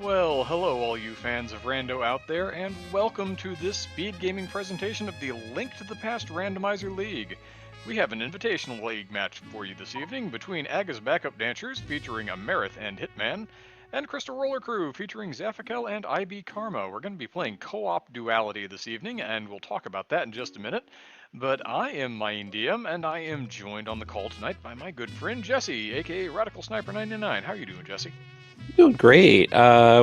Well, hello all you fans of Rando out there, and welcome to this Speed Gaming presentation of the Link to the Past Randomizer League. We have an Invitational League match for you this evening between Aga's Backup Dancers featuring Amarith and Hitman, and Crystal Roller Crew featuring Zaphakel and IB Karma. We're going to be playing co-op duality this evening, and we'll talk about that in just a minute. But I am Main DM, and I am joined on the call tonight by my good friend Jesse, aka Radical Sniper 99. How are you doing, Jesse? Doing great.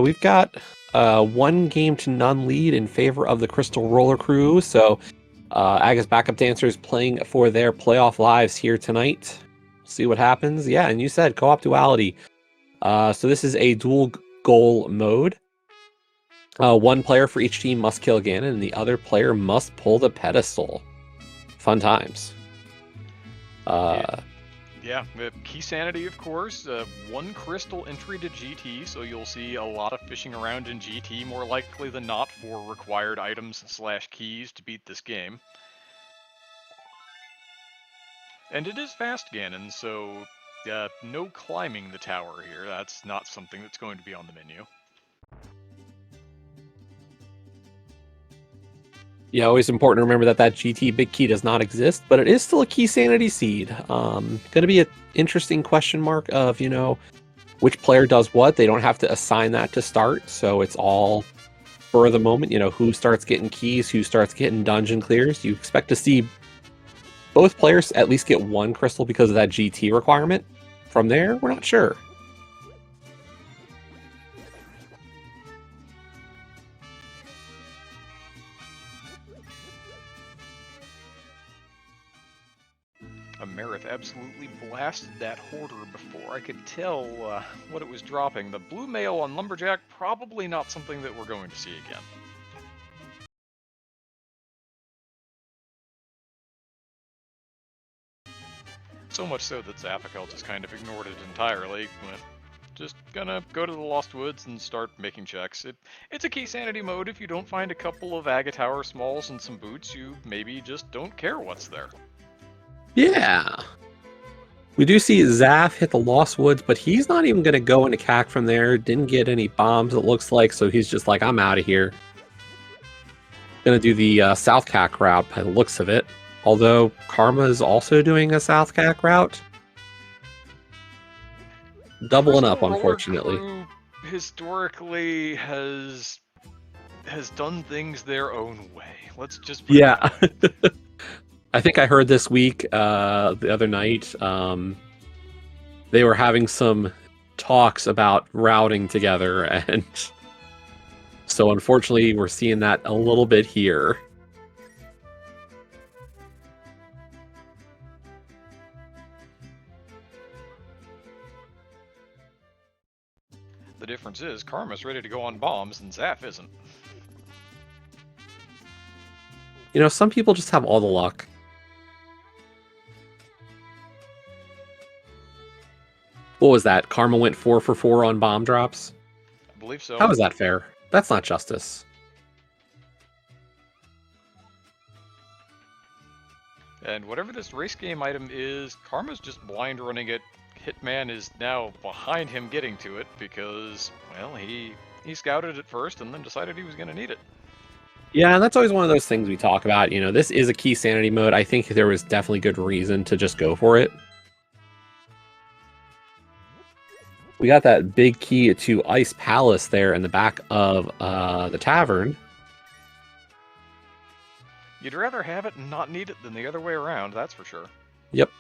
We've got one game to none lead in favor of the Crystal Roller Crew. So Aga's Backup Dancers playing for their playoff lives here tonight. See what happens. Yeah, and you said co-op duality. So this is a dual goal mode. One player for each team must kill Ganon, and the other player must pull the pedestal. Fun times. Yeah, key sanity, of course. One crystal entry to GT, so you'll see a lot of fishing around in GT, more likely than not, for required items / keys to beat this game. And it is fast Ganon, so no climbing the tower here. That's not something that's going to be on the menu. Yeah, always important to remember that GT big key does not exist, but it is still a key sanity seed. Going to be an interesting question mark of, which player does what. They don't have to assign that to start, so it's all for the moment. Who starts getting keys, who starts getting dungeon clears. You expect to see both players at least get one crystal because of that GT requirement. From there, we're not sure. Amarith absolutely blasted that Hoarder before I could tell what it was dropping. The blue mail on Lumberjack, probably not something that we're going to see again. So much so that Zaphakel just kind of ignored it entirely. Just gonna go to the Lost Woods and start making checks. It's a key sanity mode. If you don't find a couple of Aga Tower Smalls and some boots, you maybe just don't care what's there. Yeah. We do see Zaph hit the Lost Woods, but he's not even going to go into CAC from there. Didn't get any bombs, it looks like, so he's just like, I'm out of here. Going to do the South CAC route by the looks of it. Although Karma is also doing a South CAC route. Doubling up, unfortunately. Crew historically has done things their own way. Let's just put it that way. I think I heard this week, the other night, they were having some talks about routing together, and so unfortunately we're seeing that a little bit here. The difference is Karma's ready to go on bombs and Zaph isn't. Some people just have all the luck. What was that? Karma went 4 for 4 on bomb drops? I believe so. How is that fair? That's not justice. And whatever this race game item is, Karma's just blind running it. Hitman is now behind him getting to it because, well, he scouted it first and then decided he was going to need it. Yeah, and that's always one of those things we talk about. This is a key sanity mode. I think there was definitely good reason to just go for it. We got that big key to Ice Palace there in the back of the tavern. You'd rather have it and not need it than the other way around, that's for sure. Yep.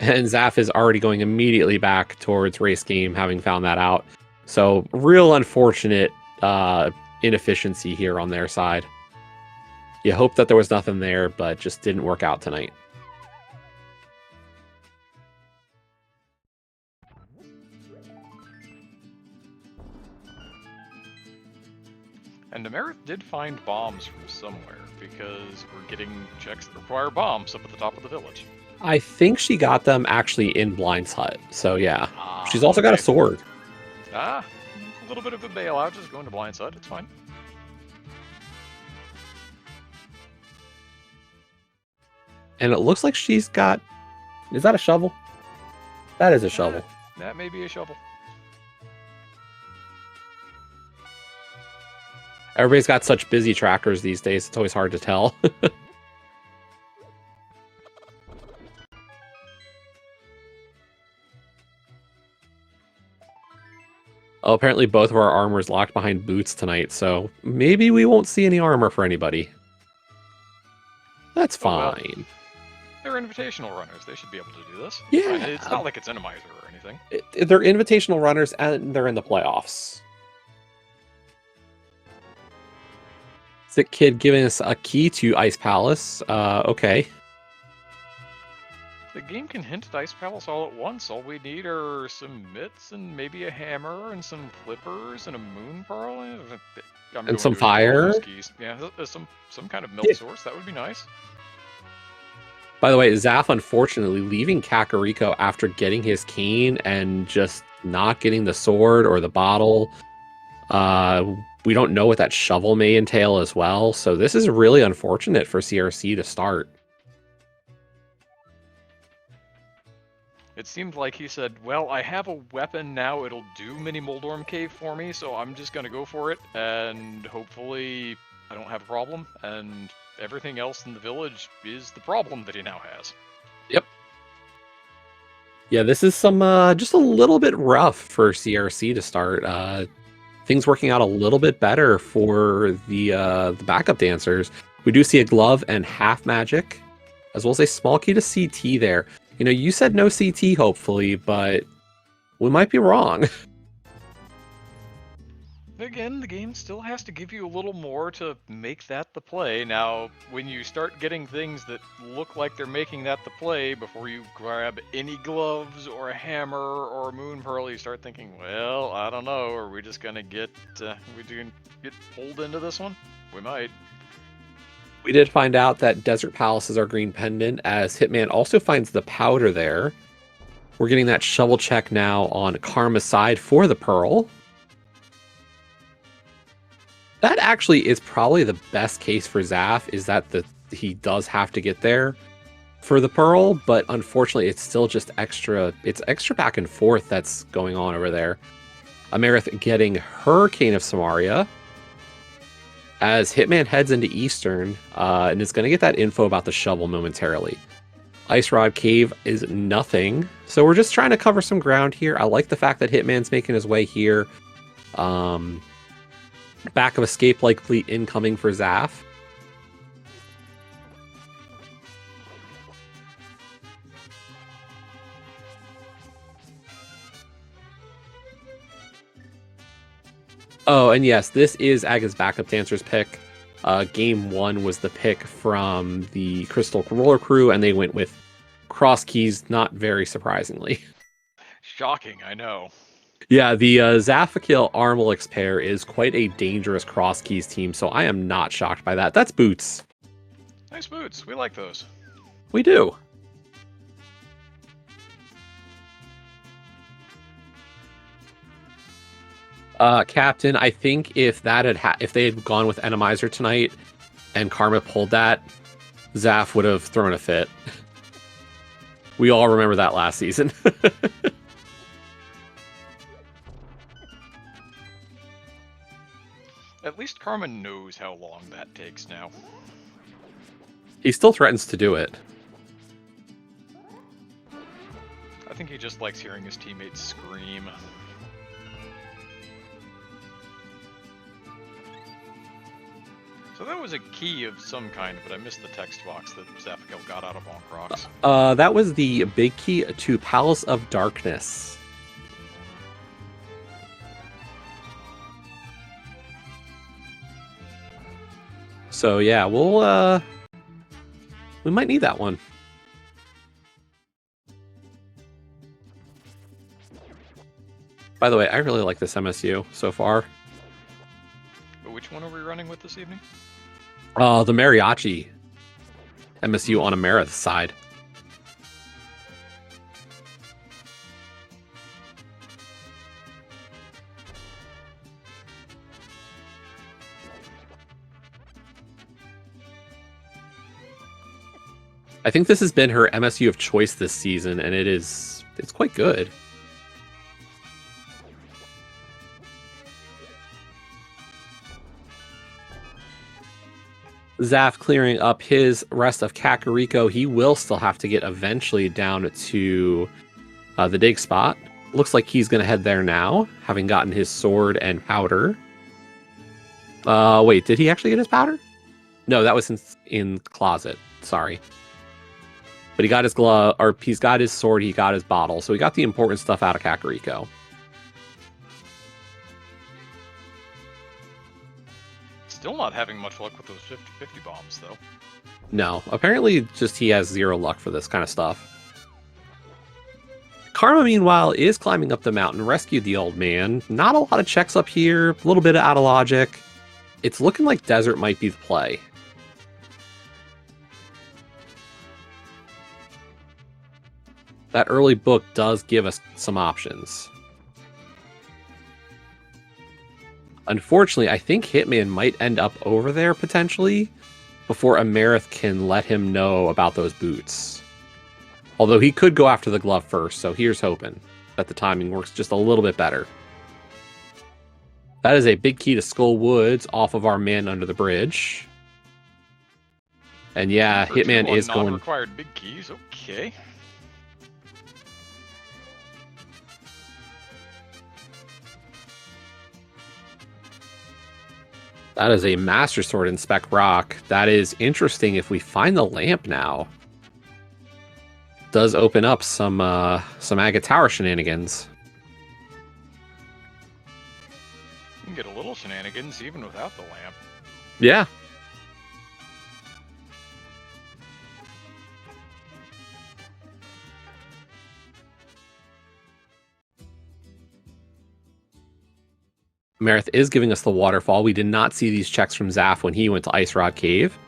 And Zaph is already going immediately back towards race game, having found that out. So, real unfortunate inefficiency here on their side. You hope that there was nothing there, but just didn't work out tonight. And Amarith did find bombs from somewhere, because we're getting checks that require bombs up at the top of the village. I think she got them actually in Blind's hut, so yeah. She's also got a sword. A little bit of a bailout, just going to Blind's hut, it's fine. And it looks like she's got... Is that a shovel? That is a shovel. That may be a shovel. Everybody's got such busy trackers these days, it's always hard to tell. Oh, apparently both of our armor's locked behind boots tonight, so maybe we won't see any armor for anybody. That's fine. Well, they're invitational runners. They should be able to do this. Yeah. It's not like it's Randomizer or anything. They're invitational runners, and they're in the playoffs. Sick Kid giving us a key to Ice Palace. Okay. The game can hint at Ice Palace all at once. All we need are some mitts and maybe a hammer and some flippers and a moon pearl and some fire. Yeah, some kind of milk source. That would be nice. By the way, Zaf unfortunately leaving Kakariko after getting his cane and just not getting the sword or the bottle. We don't know what that shovel may entail as well. So this is really unfortunate for CRC to start. It seemed like he said, well, I have a weapon now, it'll do Mini Moldorm Cave for me, so I'm just going to go for it, and hopefully I don't have a problem, and everything else in the village is the problem that he now has. Yep. Yeah, this is some just a little bit rough for CRC to start. Things working out a little bit better for the backup dancers. We do see a glove and half magic, as well as a small key to CT there. You know, you said no CT, hopefully, but we might be wrong. Again, the game still has to give you a little more to make that the play. Now, when you start getting things that look like they're making that the play before you grab any gloves or a hammer or a moon pearl, you start thinking, well, I don't know, are we just gonna get pulled into this one? We might. We did find out that Desert Palace is our green pendant, as Hitman also finds the powder there. We're getting that shovel check now on Karma's side for the pearl. That actually is probably the best case for Zaf, is that he does have to get there for the pearl, but unfortunately it's still just extra back and forth that's going on over there. Amerith getting Hurricane of Samaria, as Hitman heads into Eastern, and is going to get that info about the shovel momentarily. Ice Rod Cave is nothing, so we're just trying to cover some ground here. I like the fact that Hitman's making his way here. Back of Escape likely incoming for Zaf. Oh, and yes, this is Aga's backup dancer's pick. Game 1 was the pick from the Crystal Roller Crew, and they went with cross keys, not very surprisingly. Shocking, I know. Yeah, the Zafakil Armalix pair is quite a dangerous cross keys team, so I am not shocked by that. That's boots. Nice boots. We like those. We do. Captain, I think if they had gone with Randomizer tonight and Karma pulled that, Zaf would have thrown a fit. We all remember that last season. At least Karma knows how long that takes now. He still threatens to do it. I think he just likes hearing his teammates scream. So that was a key of some kind, but I missed the text box that Zafakil got out of on Crocs. That was the big key to Palace of Darkness. So yeah, we might need that one. By the way, I really like this MSU so far. But which one are we running with this evening? The Mariachi MSU on Amerith's side. I think this has been her MSU of choice this season, and it's quite good. Zaf clearing up his rest of Kakariko. He will still have to get eventually down to the dig spot. Looks like he's going to head there now, having gotten his sword and powder. Wait, did he actually get his powder? No, that was in closet. Sorry. But he got his glove, or he's got his sword, he got his bottle. So he got the important stuff out of Kakariko. Still not having much luck with those 50-50 bombs, though. No, apparently just he has zero luck for this kind of stuff. Karma, meanwhile, is climbing up the mountain, rescued the old man. Not a lot of checks up here, a little bit out of logic. It's looking like desert might be the play. That early book does give us some options. Unfortunately, I think Hitman might end up over there, potentially, before Amerith can let him know about those boots. Although he could go after the glove first, so here's hoping that the timing works just a little bit better. That is a big key to Skull Woods off of our man under the bridge. And yeah, Hitman is going... non-required big keys, okay. That is a Master Sword in Spec Rock. That is interesting if we find the lamp now. Does open up some Agate Tower shenanigans. You can get a little shenanigans even without the lamp. Yeah. Marith is giving us the waterfall. We did not see these checks from Zaf when he went to Ice Rod Cave.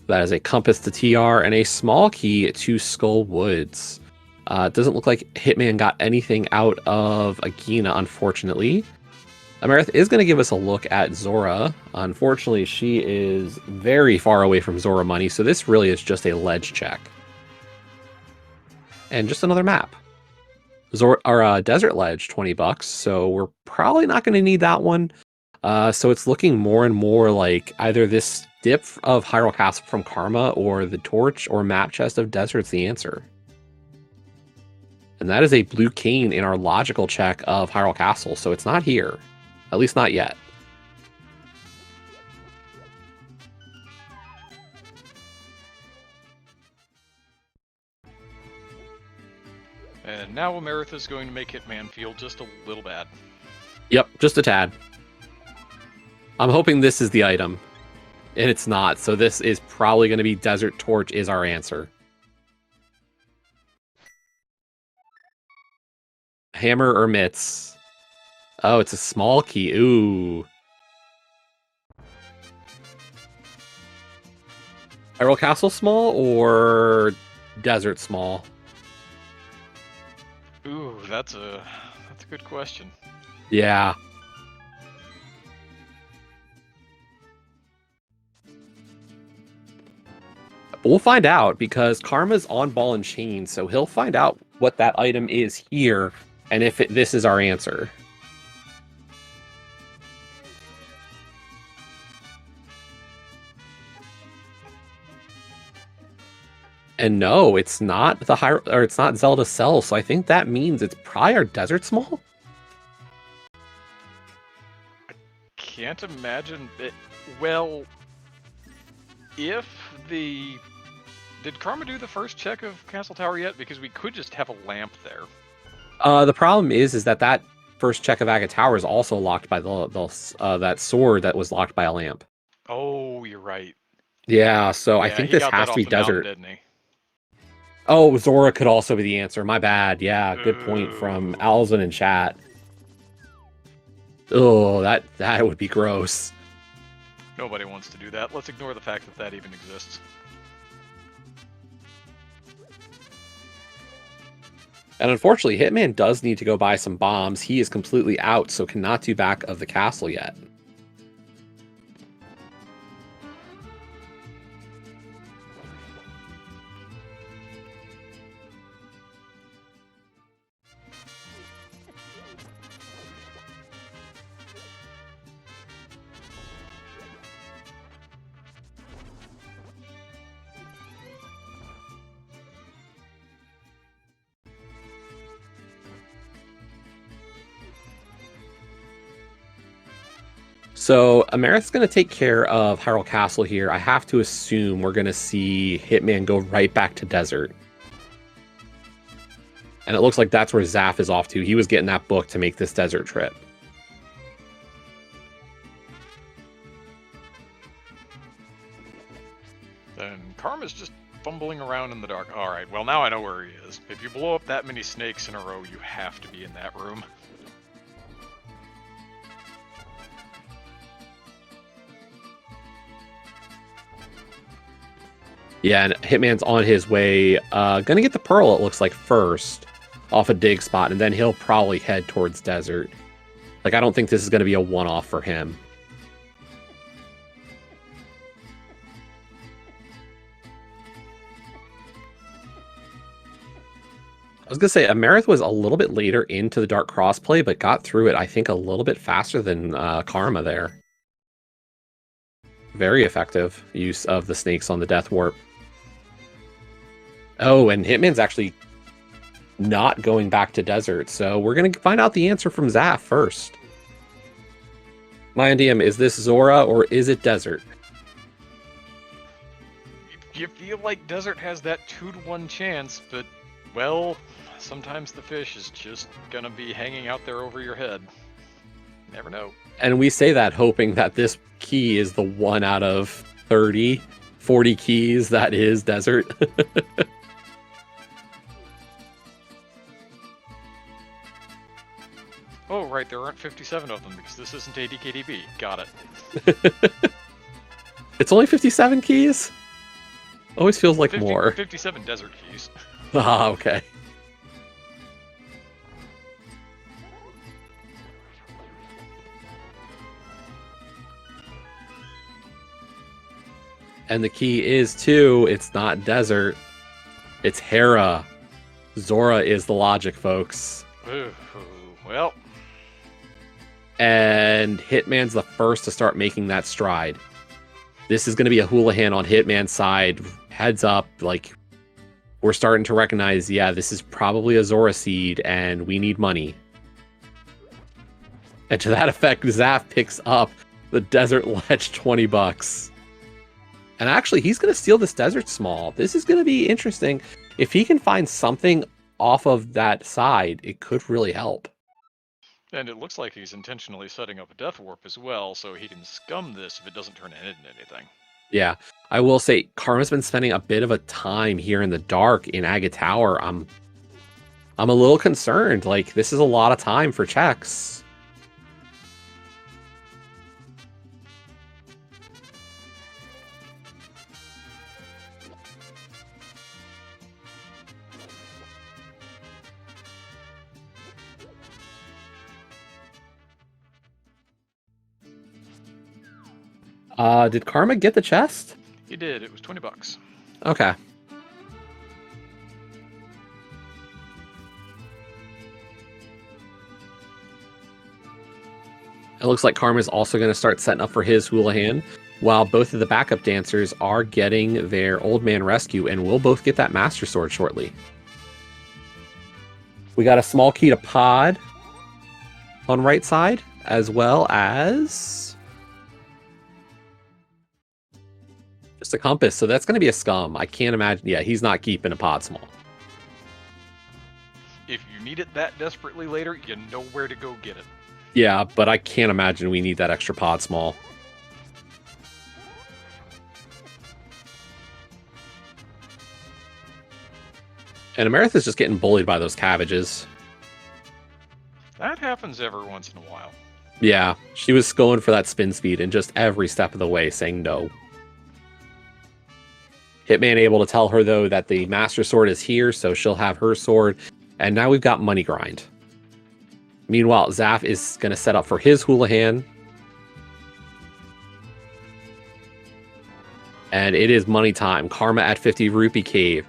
That is a compass to TR and a small key to Skull Woods. It doesn't look like Hitman got anything out of Agina, unfortunately. Amerith is going to give us a look at Zora. Unfortunately, she is very far away from Zora money, so this really is just a ledge check. And just another map. Desert Ledge, $20, so we're probably not going to need that one. So it's looking more and more like either this dip of Hyrule Castle from Karma or the torch or map chest of Desert's the answer. And that is a blue cane in our logical check of Hyrule Castle, so it's not here. At least not yet. And now Amerith is going to make Hitman feel just a little bad. Yep, just a tad. I'm hoping this is the item. And it's not, so this is probably going to be Desert Torch is our answer. Hammer or mitts? Oh, it's a small key. Ooh. Hyrule Castle small or Desert small? Ooh, that's a good question. Yeah. We'll find out because Karma's on ball and chain, so he'll find out what that item is here and if this is our answer. And no, it's not it's not Zelda Cell, so I think that means it's probably our Desert Small. Can't imagine it. Well, if the... Did Karma do the first check of Castle Tower yet? Because we could just have a lamp there. The problem is that first check of Agate Tower is also locked by that sword that was locked by a lamp. Oh, you're right. Yeah, so I think this has to be Desert. Mountain, didn't he? Oh, Zora could also be the answer. My bad. Yeah, good point from Alzin in chat. Oh, that would be gross. Nobody wants to do that. Let's ignore the fact that that even exists. And unfortunately, Hitman does need to go buy some bombs. He is completely out, so cannot do back of the castle yet. So Amerith's going to take care of Hyrule Castle here. I have to assume we're going to see Hitman go right back to Desert. And it looks like that's where Zaf is off to. He was getting that book to make this desert trip. Then Karma's just fumbling around in the dark. Alright, well now I know where he is. If you blow up that many snakes in a row, you have to be in that room. Yeah, and Hitman's on his way. Gonna get the Pearl, it looks like, first. Off a dig spot, and then he'll probably head towards Desert. Like, I don't think this is going to be a one-off for him. I was going to say, Amerith was a little bit later into the Dark Crossplay, but got through it, I think, a little bit faster than Karma there. Very effective use of the snakes on the Death Warp. Oh, and Hitman's actually not going back to Desert, so we're going to find out the answer from Zaf first. Lion DM, is this Zora or is it Desert? You feel like Desert has that 2-to-1 chance, but, well, sometimes the fish is just gonna be hanging out there over your head. Never know. And we say that hoping that this key is the 1 out of 30, 40 keys that is Desert. Oh, right, there aren't 57 of them because this isn't ADKDB. Got it. It's only 57 keys? Always feels like more. 57 desert keys. Ah, okay. And the key is, too, it's not Desert. It's Hera. Zora is the logic, folks. Ooh, well... And Hitman's the first to start making that stride. This is going to be a Houlihan on Hitman's side. Heads up, like, we're starting to recognize, yeah, this is probably a Zora seed, and we need money. And to that effect, Zaf picks up the Desert Ledge $20. And actually, he's going to steal this Desert Small. This is going to be interesting. If he can find something off of that side, it could really help. And it looks like he's intentionally setting up a Death Warp as well, so he can scum this if it doesn't turn into anything. Yeah, I will say Karma's been spending a bit of a time here in the dark in Agate Tower. I'm a little concerned. Like, this is a lot of time for checks. Did Karma get the chest? He did. It was $20. Okay. It looks like Karma's also going to start setting up for his Houlihan, while both of the backup dancers are getting their Old Man Rescue, and we'll both get that Master Sword shortly. We got a small key to Pod on right side, as well as just a compass. So that's going to be a scum. I can't imagine. Yeah, he's not keeping a Pod Small. If you need it that desperately later, you know where to go get it. Yeah, but I can't imagine we need that extra Pod Small. And Amerith is just getting bullied by those cabbages. That happens every once in a while. Yeah, she was going for that spin speed and just every step of the way saying no. Hitman able to tell her, though, that the Master Sword is here, so she'll have her sword. And now we've got Money Grind. Meanwhile, Zaf is going to set up for his Houlihan. And it is money time. Karma at 50 Rupee Cave.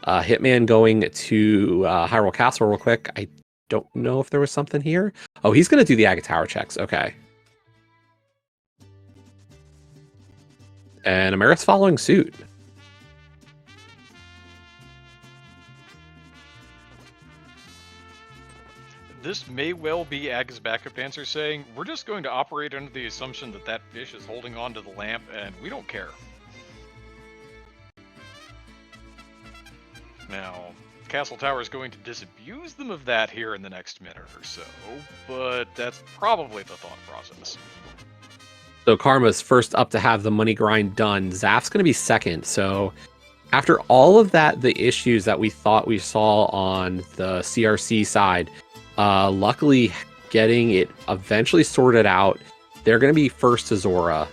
Hitman going to Hyrule Castle real quick. I don't know if there was something here. Oh, he's going to do the Agate Tower checks. Okay. And Amerith's following suit. This may well be Aga's backup dancer saying, we're just going to operate under the assumption that that fish is holding on to the lamp and we don't care. Now, Castle Tower is going to disabuse them of that here in the next minute or so, but that's probably the thought process. So Karma's first up to have the money grind done. Zaf's going to be second. So after all of that, the issues that we thought we saw on the CRC side, luckily getting it eventually sorted out, they're going to be first to Zora.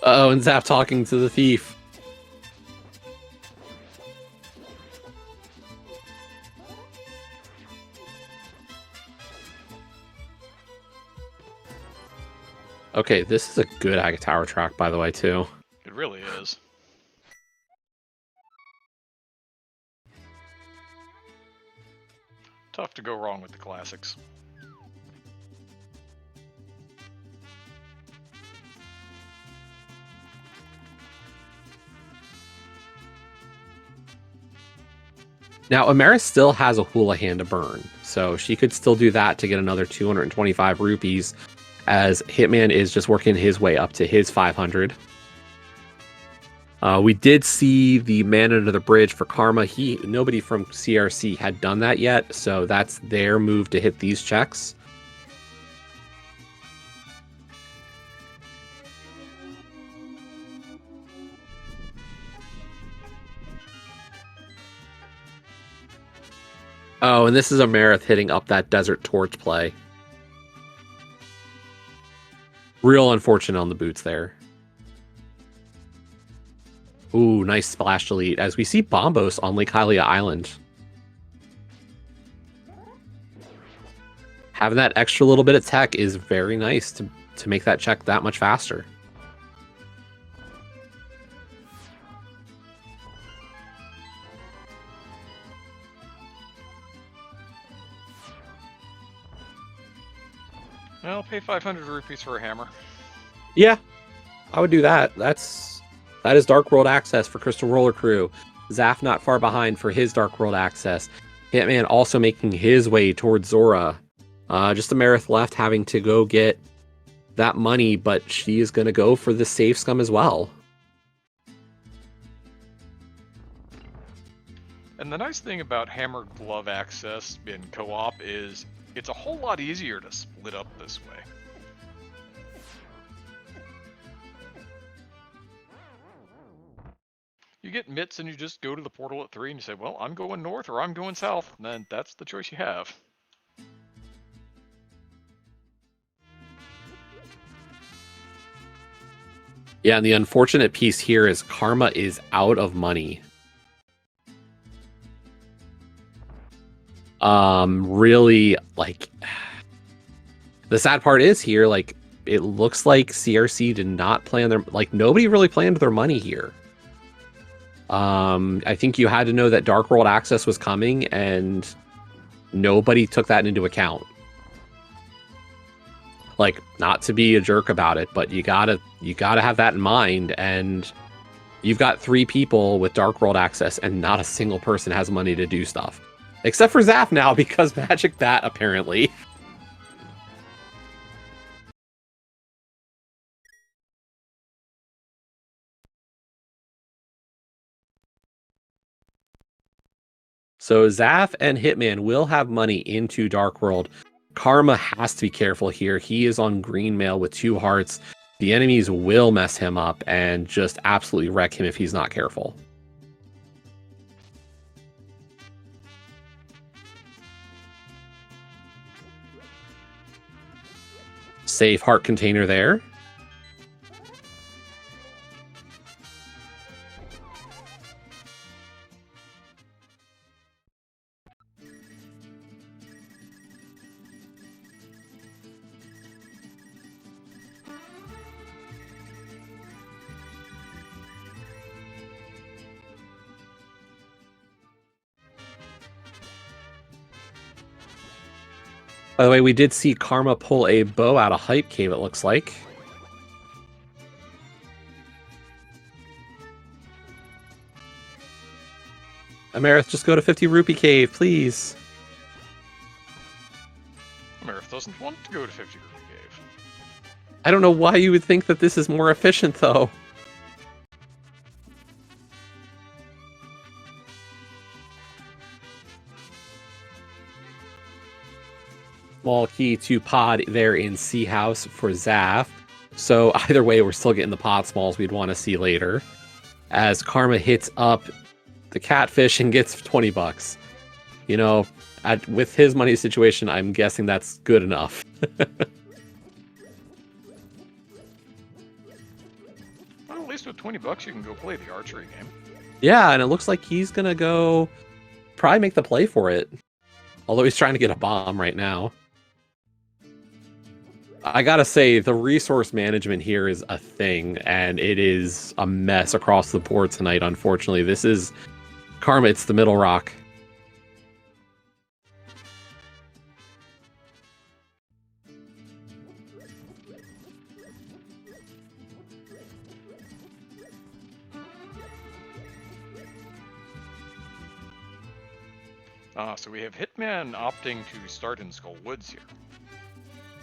Uh-oh, and Zaf talking to the thief. Okay, this is a good Aga Tower track, by the way, too. It really is. Tough to go wrong with the classics. Now, Amaris still has a Houlihan to burn, so she could still do that to get another 225 rupees, as Hitman is just working his way up to his 500. We did see the man under the bridge for Karma. Nobody from CRC had done that yet, so that's their move to hit these checks. Oh, and this is Amerith hitting up that Desert Torch play. Real unfortunate on the boots there. Ooh, nice splash delete as we see Bombos on Lake Hylia Island. Having that extra little bit of tech is very nice to make that check that much faster. I'll pay 500 rupees for a hammer. Yeah, I would do that. That is Dark World access for Crystal Roller Crew. Zaf not far behind for his Dark World access. Hitman also making his way towards Zora. Just Amerith left having to go get that money, but she is going to go for the safe scum as well. And the nice thing about hammer glove access in co-op is it's a whole lot easier to split up this way. You get mitts and you just go to the portal at 3 and you say, well, I'm going north or I'm going south. And then that's the choice you have. Yeah, and the unfortunate piece here is Karma is out of money. Really, like, the sad part is here, like, it looks like CRC did not plan their, like, nobody really planned their money here. I think you had to know that Dark World access was coming, and nobody took that into account. Like, not to be a jerk about it, but you gotta have that in mind, and you've got 3 people with Dark World access, and not a single person has money to do stuff. Except for Zaf now, because Magic that, apparently. So Zaf and Hitman will have money into Dark World. Karma has to be careful here. He is on green mail with 2 hearts. The enemies will mess him up and just absolutely wreck him if he's not careful. Safe heart container there. By the way, we did see Karma pull a bow out of Hype Cave, it looks like. Amarith, just go to 50 Rupee Cave, please. Amarith doesn't want to go to 50 Rupee Cave. I don't know why you would think that this is more efficient, though. Small key to pod there in Sea House for Zaf. So either way, we're still getting the pod smalls we'd want to see later. As Karma hits up the catfish and gets 20 bucks. You know, with his money situation, I'm guessing that's good enough. Well, at least with 20 bucks, you can go play the archery game. Yeah, and it looks like he's going to go probably make the play for it. Although he's trying to get a bomb right now. I gotta say, the resource management here is a thing, and it is a mess across the board tonight, unfortunately. This is Karma, it's the middle rock. So we have Hitman opting to start in Skull Woods here.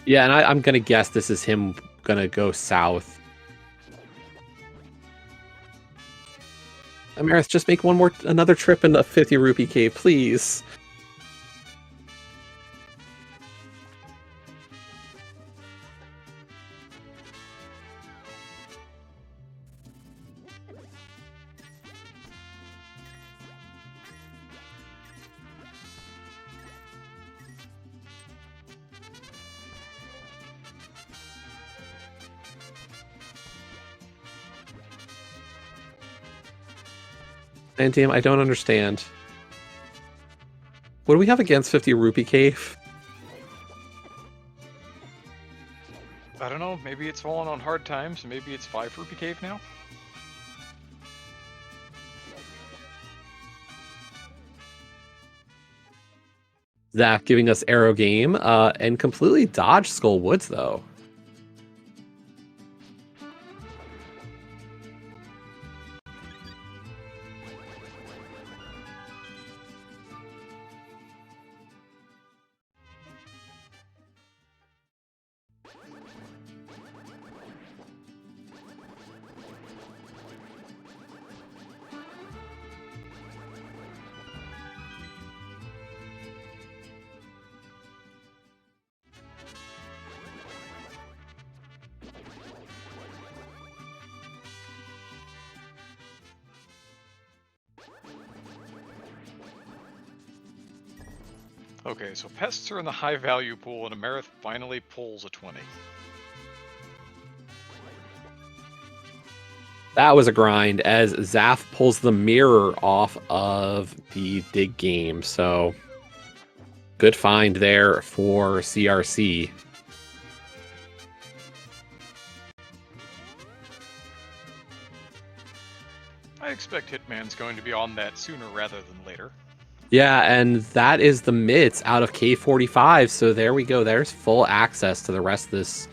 Yeah, and I'm gonna guess this is him gonna go south. Amarith, just make another trip in the 50 Rupee Cave, please. And damn, I don't understand. What do we have against 50 Rupee Cave? I don't know, maybe it's fallen on hard times, maybe it's 5 Rupee Cave now? Zaf giving us Arrow Game, and completely dodged Skull Woods, though. Okay, so pests are in the high value pool, and Amarith finally pulls a 20. That was a grind as Zaf pulls the mirror off of the dig game. So good find there for CRC. I expect Hitman's going to be on that sooner rather than later. Yeah, and that is the mitts out of K45. So there we go. There's full access to the rest of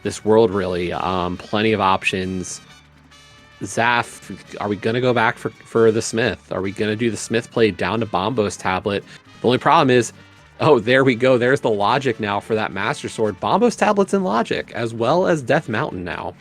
this world, really. Plenty of options. Zaf, are we going to go back for the Smith? Are we going to do the Smith play down to Bombo's tablet? The only problem is, oh, there we go. There's the logic now for that Master Sword. Bombo's tablet's in logic, as well as Death Mountain now.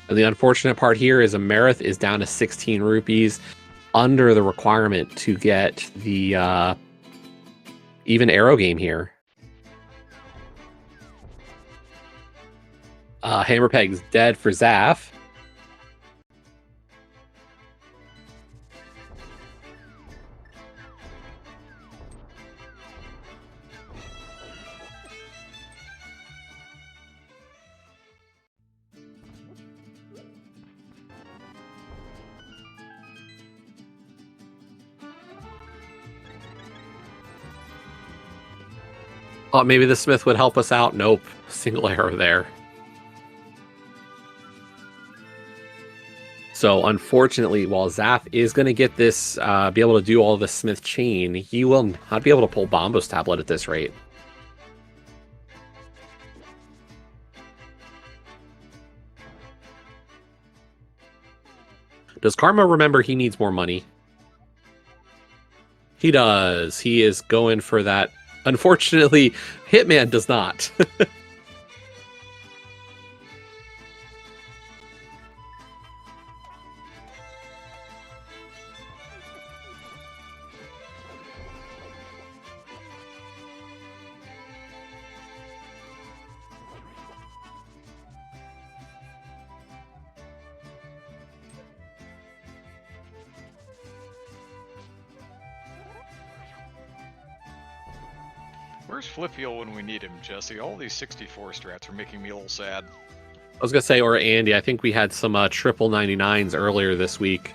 And the unfortunate part here is Amarith is down to 16 rupees, under the requirement to get the even Arrow Game here. Hammerpeg's dead for Zaf. Thought maybe the Smith would help us out. Nope. Single error there. So unfortunately, while Zaf is going to get this, be able to do all the Smith chain, he will not be able to pull Bombo's tablet at this rate. Does Karma remember he needs more money? He does. He is going for that. Unfortunately, Hitman does not. Where's Flipfield when we need him, Jesse? All these 64 strats are making me a little sad. I was going to say, or Andy. I think we had some triple 99s earlier this week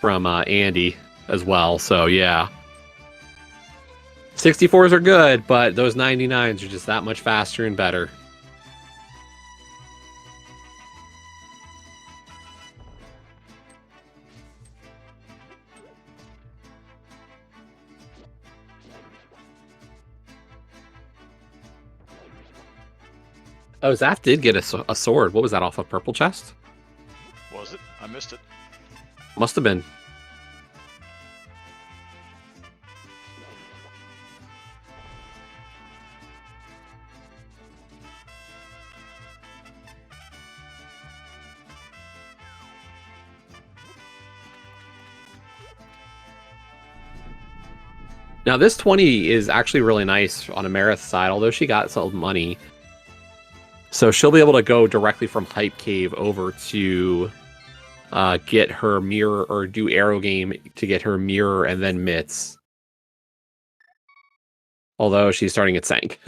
from Andy as well. So, yeah. 64s are good, but those 99s are just that much faster and better. Oh, Zaf did get a sword. What was that, off a purple chest? Was it? I missed it. Must have been. Now, this 20 is actually really nice on Amareth's side, although she got some money. So she'll be able to go directly from Hype Cave over to get her mirror, or do Arrow Game to get her mirror and then mitts. Although she's starting at Sank.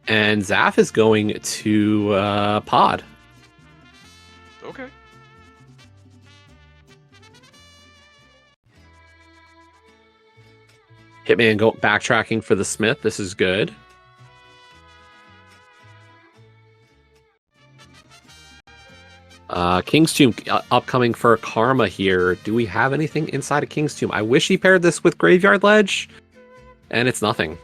And Zaf is going to Pod. Okay. Hitman backtracking for the Smith. This is good. King's Tomb upcoming for Karma here. Do we have anything inside of King's Tomb? I wish he paired this with Graveyard Ledge, and it's nothing.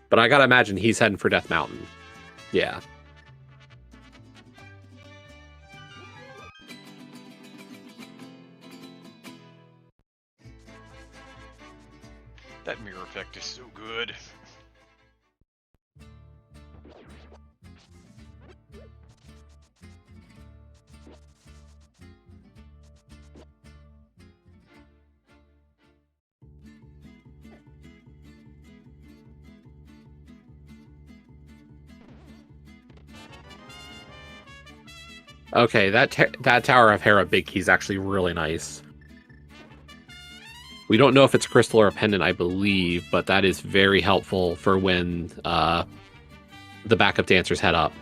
But I gotta imagine he's heading for Death Mountain. Yeah. That mirror effect is so good. Okay, that Tower of Hera big key is actually really nice. We don't know if it's a crystal or a pendant, I believe, but that is very helpful for when the backup dancers head up.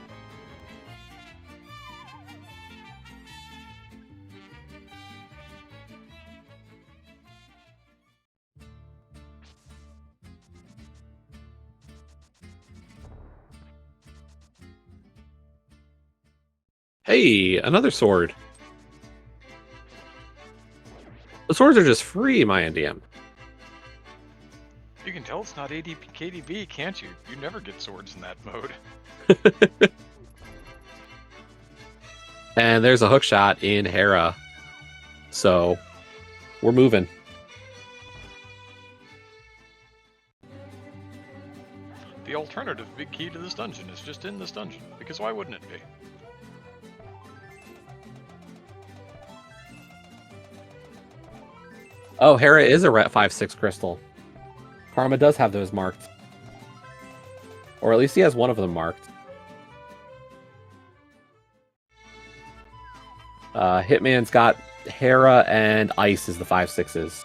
Hey, another sword. The swords are just free, my NDM. You can tell it's not KDB, can't you? You never get swords in that mode. And there's a hook shot in Hera. So, we're moving. The alternative big key to this dungeon is just in this dungeon, because why wouldn't it be? Oh, Hera is a Ret 5/6 crystal. Karma does have those marked. Or at least he has one of them marked. Hitman's got Hera and Ice as the 5/6s.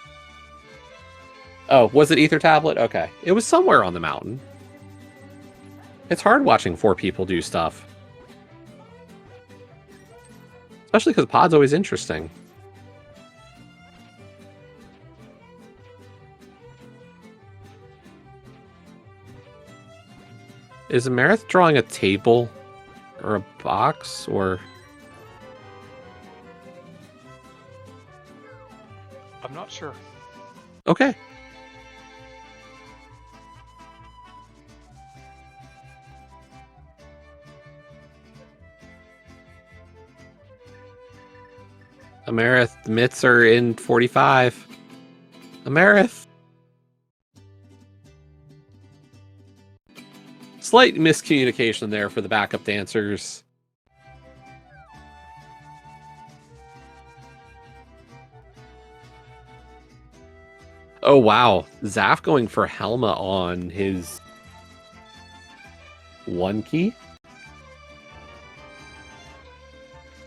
Oh, was it Ether Tablet? Okay. It was somewhere on the mountain. It's hard watching 4 people do stuff. Especially because pod's always interesting. Is Amarith drawing a table or a box or? I'm not sure. Okay. Amarith, the mitts are in 45. Amarith. Slight miscommunication there for the backup dancers. Oh, wow. Zaf going for Helma on his 1 key.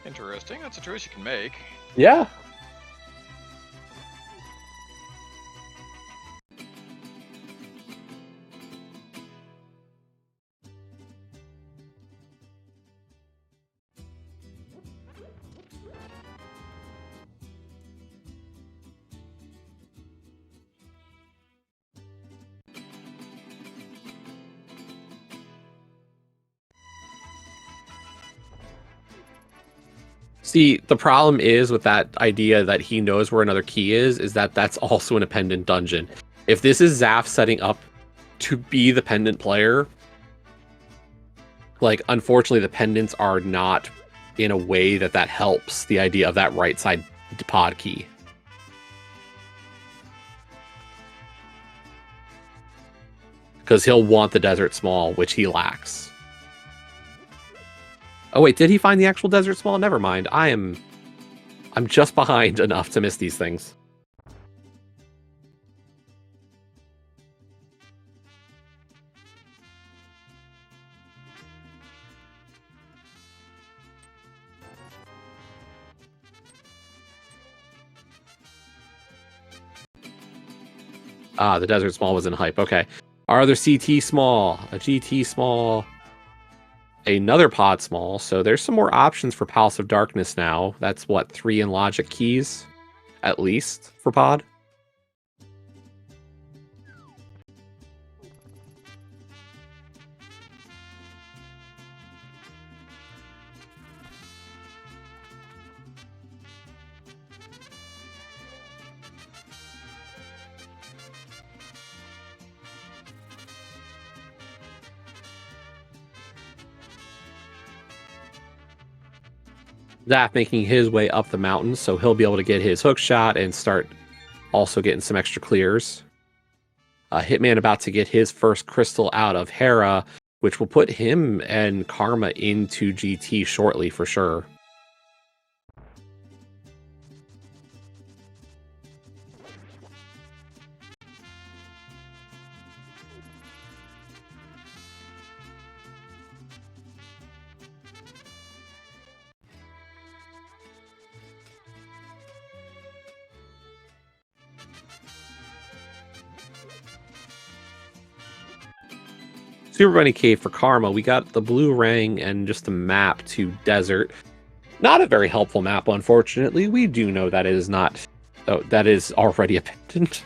Interesting. That's a choice you can make. Yeah. See, the problem is with that idea that he knows where another key is that that's also an appendant dungeon. If this is Zaf setting up to be the pendant player, like, unfortunately, the pendants are not in a way that helps the idea of that right side pod key. Because he'll want the Desert Small, which he lacks. Oh wait, did he find the actual Desert Small? Never mind. I'm just behind enough to miss these things. Ah, the Desert Small was in hype. Okay. Our other CT Small, a GT Small, another Pod Small. So there's some more options for Palace of Darkness now. That's what, 3 in Logic keys, at least, for Pod. Zaf making his way up the mountain, so he'll be able to get his hook shot and start also getting some extra clears. Hitman about to get his first crystal out of Hera, which will put him and Karma into GT shortly for sure. Super Bunny Cave for Karma. We got the blue ring and just a map to Desert. Not a very helpful map, unfortunately. We do know that it is not. Oh, that is already a pendant.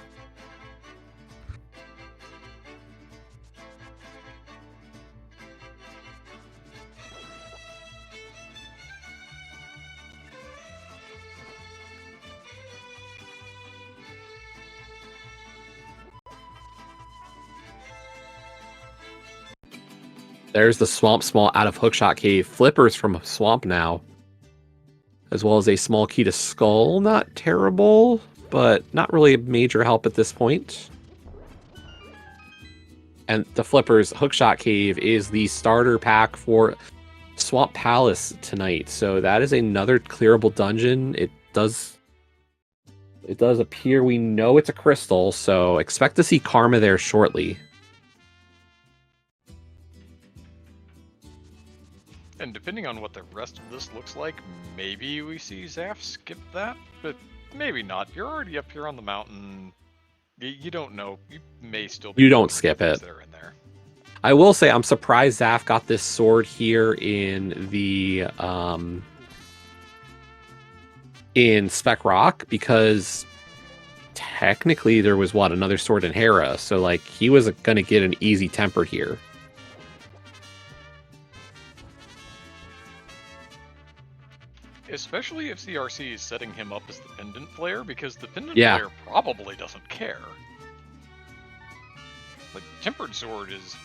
There's the Swamp Small out of Hookshot Cave. Flippers from Swamp now. As well as a small key to Skull. Not terrible, but not really a major help at this point. And the Flippers Hookshot Cave is the starter pack for Swamp Palace tonight. So that is another clearable dungeon. It does appear we know it's a crystal, so expect to see Karma there shortly. And depending on what the rest of this looks like, maybe we see Zaf skip that, but maybe not. You're already up here on the mountain. You don't know. You may still be. You don't skip it. That are in there. I will say I'm surprised Zaf got this sword here in the in Spec Rock, because technically there was another sword in Hera, so like he was gonna get an easy temper here. Especially if CRC is setting him up as the pendant player, because the pendant Yeah. player probably doesn't care. Like, Tempered Sword is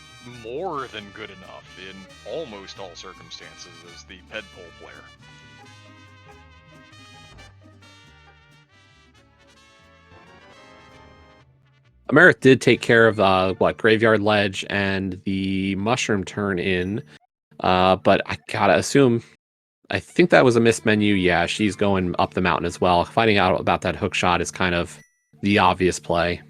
more than good enough in almost all circumstances as the Pedpole player. Amerith did take care of Graveyard Ledge and the Mushroom turn in, but I gotta assume, I think that was a missed menu. Yeah, she's going up the mountain as well. Finding out about that hook shot is kind of the obvious play.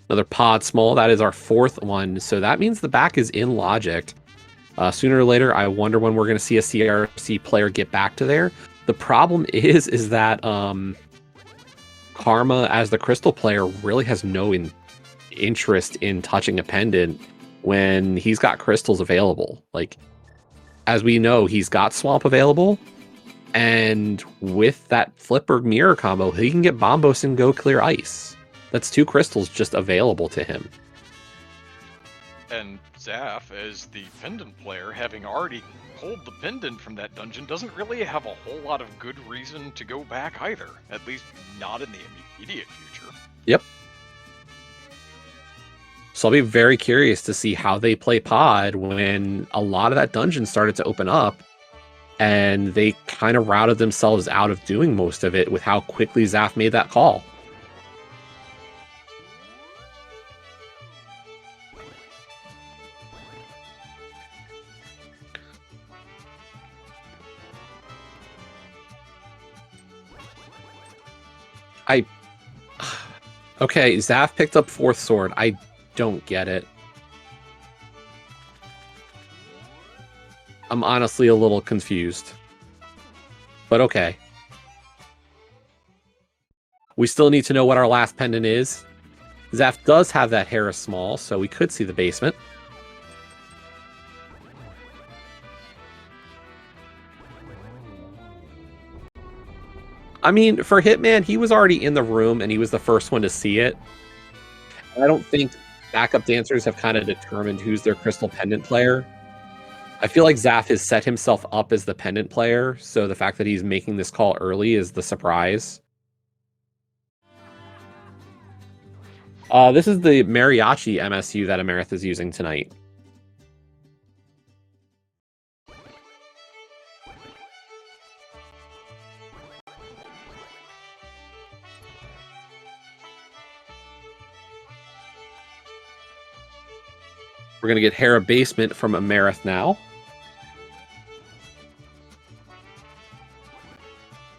Another pod small. That is our fourth one. So that means the back is in logic. Sooner or later, I wonder when we're going to see a CRC player get back to there. The problem is that Karma, as the crystal player, really has no interest in touching a pendant when he's got crystals available. Like, as we know, he's got Swamp available, and with that Flipper Mirror combo, he can get Bombos and go clear ice. That's 2 crystals just available to him. And Zaf, as the pendant player, having already pulled the pendant from that dungeon, doesn't really have a whole lot of good reason to go back either. At least not in the immediate future. Yep. So I'll be very curious to see how they play pod when a lot of that dungeon started to open up, and they kind of routed themselves out of doing most of it with how quickly Zaf made that call. Okay, Zaf picked up 4th sword. I don't get it. I'm honestly a little confused. But okay. We still need to know what our last pendant is. Zaf does have that Hera small, so we could see the basement. I mean, for Hitman, he was already in the room and he was the first one to see it. I don't think backup dancers have kind of determined who's their crystal pendant player. I feel like Zaf has set himself up as the pendant player, so the fact that he's making this call early is the surprise. This is the Mariachi MSU that Amerith is using tonight. We're going to get Hera Basement from Amerith now.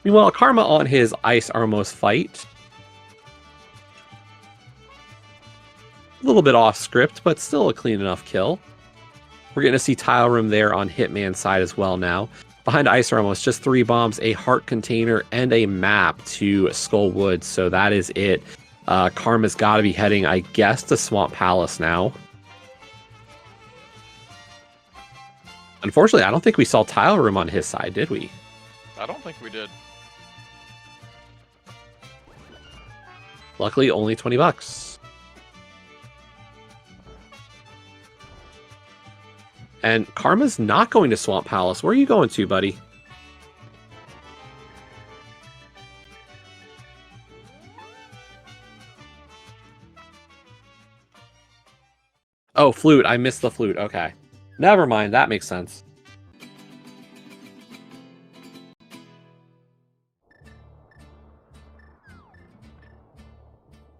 Meanwhile, Karma on his Ice Armos fight. A little bit off script, but still a clean enough kill. We're going to see Tile Room there on Hitman's side as well now. Behind Ice Armos, just 3 bombs, a heart container, and a map to Skull Woods. So that is it. Karma's got to be heading, I guess, to Swamp Palace now. Unfortunately, I don't think we saw Tile Room on his side, did we? I don't think we did. Luckily, only 20 bucks. And Karma's not going to Swamp Palace. Where are you going to, buddy? Oh, flute. I missed the flute. Okay. Never mind. That makes sense.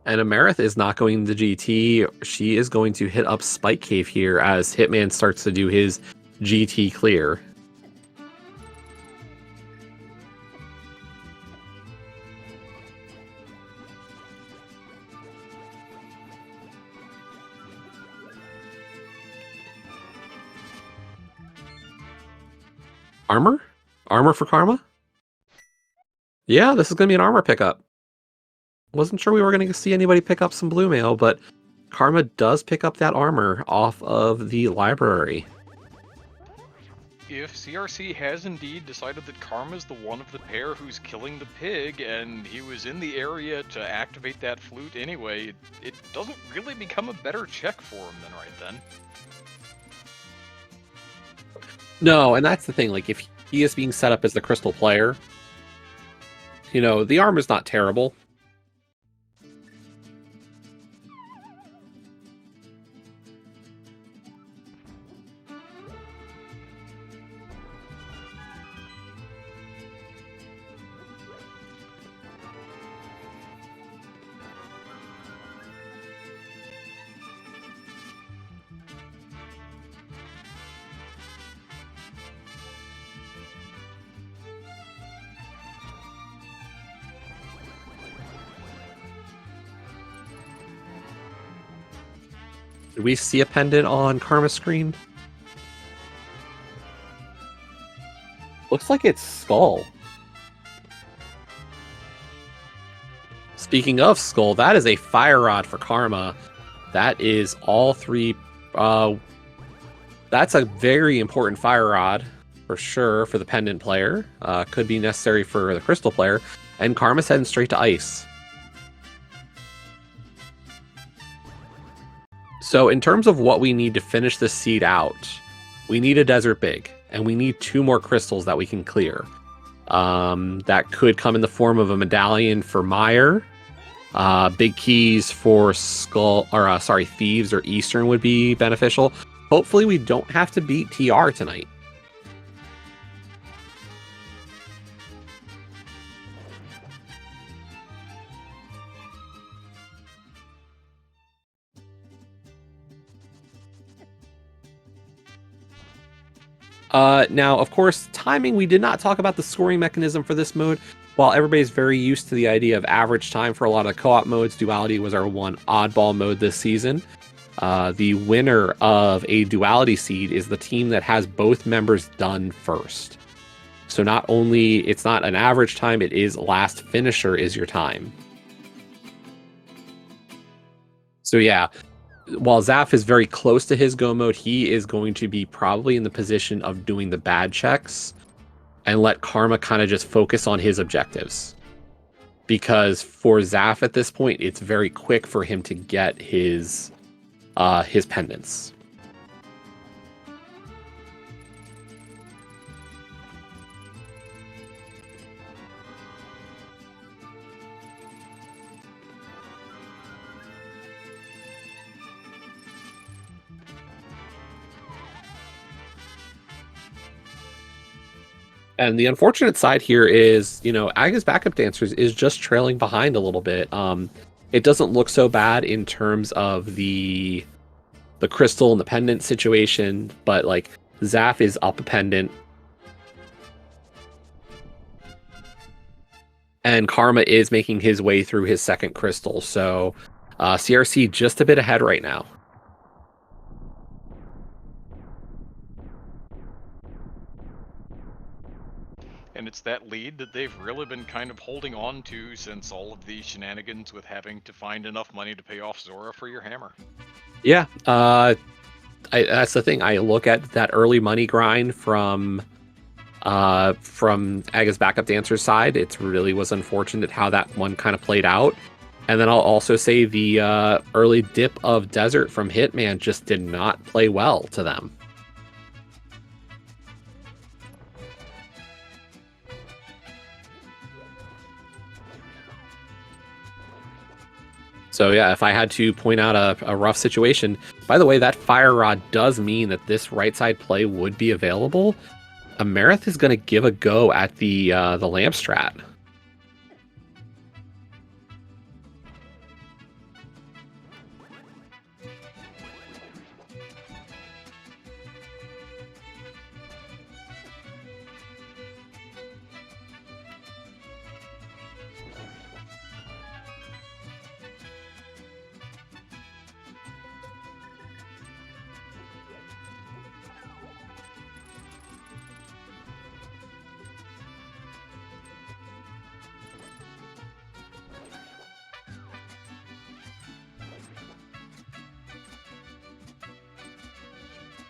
And Amerith is not going to GT. She is going to hit up Spike Cave here as Hitman starts to do his GT clear. Armor? Armor for Karma? Yeah, this is going to be an armor pickup. Wasn't sure we were going to see anybody pick up some blue mail, but Karma does pick up that armor off of the library. If CRC has indeed decided that Karma's the one of the pair who's killing the pig, and he was in the area to activate that flute anyway, it doesn't really become a better check for him then, right then. No, and that's the thing. Like, if he is being set up as the crystal player, you know, the armor's not terrible. Did we see a pendant on Karma's screen? Looks like it's Skull. Speaking of Skull, that is a fire rod for Karma. That is all three. That's a very important fire rod for sure for the pendant player. Could be necessary for the crystal player. And Karma's heading straight to ice. So in terms of what we need to finish this seed out, we need a desert big, and we need 2 more crystals that we can clear. That could come in the form of a medallion for Meyer. Big keys for Thieves or Eastern would be beneficial. Hopefully we don't have to beat TR tonight. Now, of course, timing, we did not talk about the scoring mechanism for this mode. While everybody's very used to the idea of average time for a lot of co-op modes, Duality was our one oddball mode this season. The winner of a Duality seed is the team that has both members done first. So not only, it's not an average time, it is last finisher is your time. So yeah, while Zaf is very close to his go mode, he is going to be probably in the position of doing the bad checks and let Karma kind of just focus on his objectives. Because for Zaf at this point, it's very quick for him to get his pendants. And the unfortunate side here is, you know, Aga's backup dancers is just trailing behind a little bit. It doesn't look so bad in terms of the crystal and the pendant situation, but like Zaf is up a pendant. And Karma is making his way through his second crystal. So CRC just a bit ahead right now. And it's that lead that they've really been kind of holding on to since all of the shenanigans with having to find enough money to pay off Zora for your hammer. Yeah, that's the thing. I look at that early money grind from Aga's backup dancer's side. It really was unfortunate how that one kind of played out. And then I'll also say the early dip of Desert from Hitman just did not play well to them. So yeah, if I had to point out a rough situation, by the way, that fire rod does mean that this right side play would be available. Amarith is going to give a go at the lamp strat.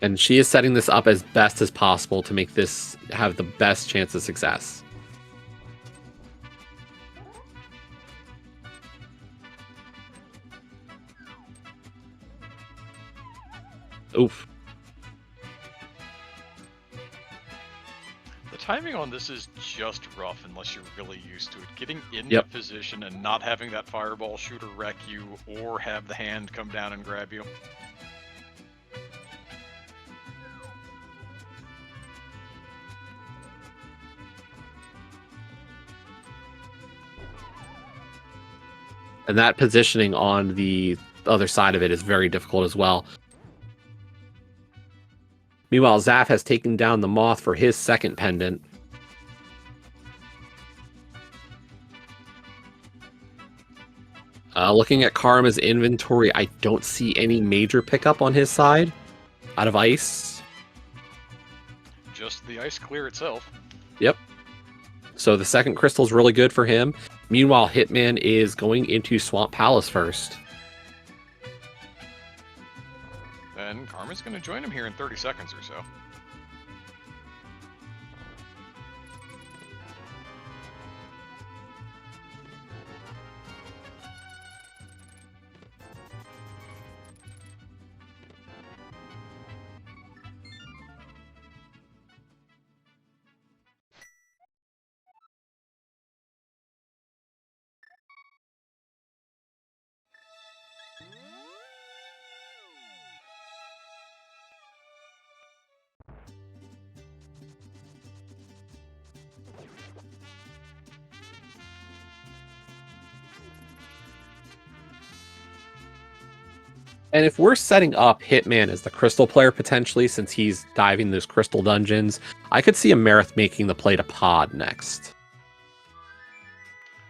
And she is setting this up as best as possible to make this have the best chance of success. Oof. The timing on this is just rough unless you're really used to it. Getting into Yep. position and not having that fireball shooter wreck you or have the hand come down and grab you. And that positioning on the other side of it is very difficult as well. Meanwhile, Zaf has taken down the Moth for his second pendant. Looking at Karma's inventory, I don't see any major pickup on his side out of ice. Just the ice clear itself. Yep. So the second crystal is really good for him. Meanwhile, Hitman is going into Swamp Palace first. And Karma's going to join him here in 30 seconds or so. And if we're setting up Hitman as the crystal player potentially, since he's diving those crystal dungeons, I could see Amarith making the play to pod next.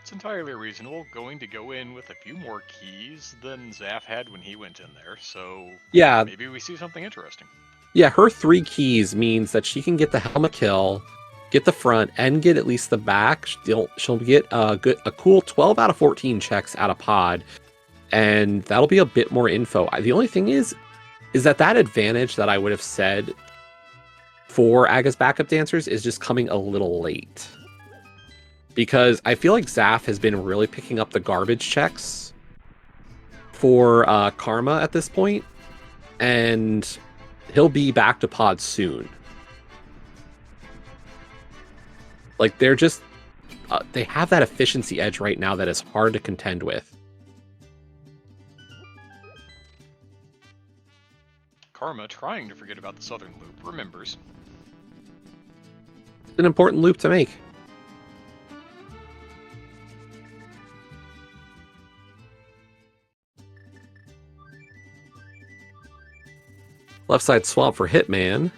It's entirely reasonable, going to go in with a few more keys than Zaf had when he went in there, so Yeah, maybe we see something interesting. yeah, her 3 keys means that she can get the helmet kill, get the front, and get at least the back. She'll get a cool 12 out of 14 checks out of pod, and that'll be a bit more info. The only thing is that advantage that I would have said for Aga's backup dancers is just coming a little late. Because I feel like Zaf has been really picking up the garbage checks for Karma at this point, and he'll be back to pod soon. Like, they're just... they have that efficiency edge right now that is hard to contend with. Karma, trying to forget about the southern loop, remembers. It's an important loop to make. Left side swamp for Hitman.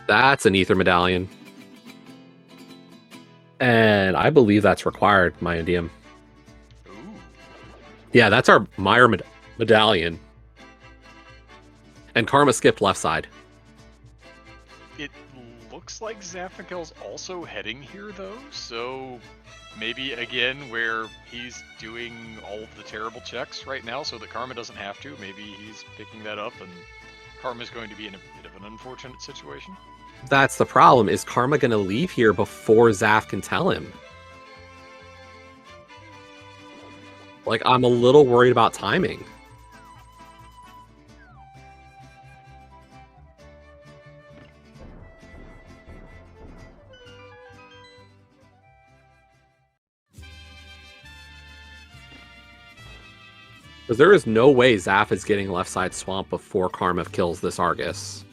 That's an Ether Medallion. And I believe that's required, my Indium. Ooh. Yeah, that's our Meyer Medallion. And Karma skipped left side. It looks like Zafikel's also heading here, though, so maybe, again, where he's doing all of the terrible checks right now so that Karma doesn't have to, maybe he's picking that up and Karma's going to be in a bit of an unfortunate situation. That's the problem. Is Karma going to leave here before Zaf can tell him? Like, I'm a little worried about timing. Because there is no way Zaf is getting left side swamp before Karma kills this Argus.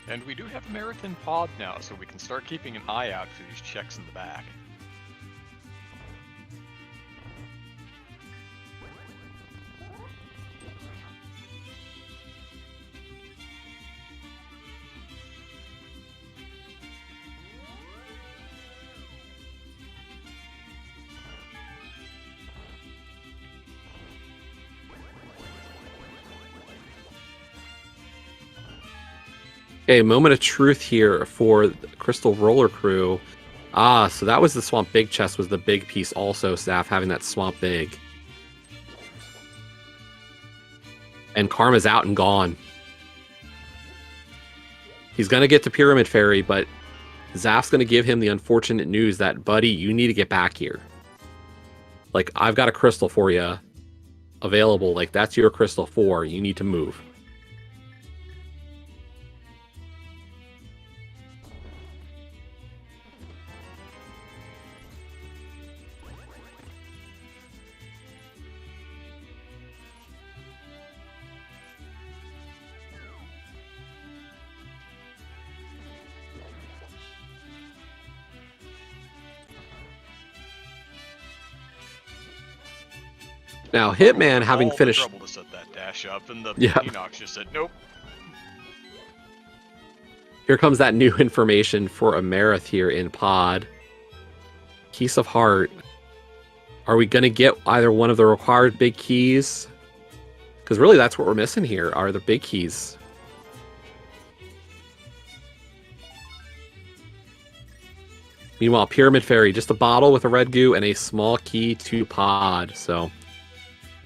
And we do have Marathon Pod now, so we can start keeping an eye out for these checks in the back. Okay, moment of truth here for the Crystal Roller Crew. Ah, so that was the Swamp Big chest was the big piece also, Staff, having that Swamp Big. And Karma's out and gone. He's going to get to Pyramid Fairy, but Zaf's going to give him the unfortunate news that, buddy, you need to get back here. Like, I've got a crystal for you available. Like, that's your crystal 4. You need to move. Now, Hitman, having all finished... the trouble to set that dash up, and the Yeah. Enoch just said, nope. Here comes that new information for Amarith here in Pod. Keys of Heart. Are we going to get either one of the required big keys? Because really that's what we're missing here, are the big keys. Meanwhile, Pyramid Fairy, just a bottle with a red goo and a small key to Pod. So,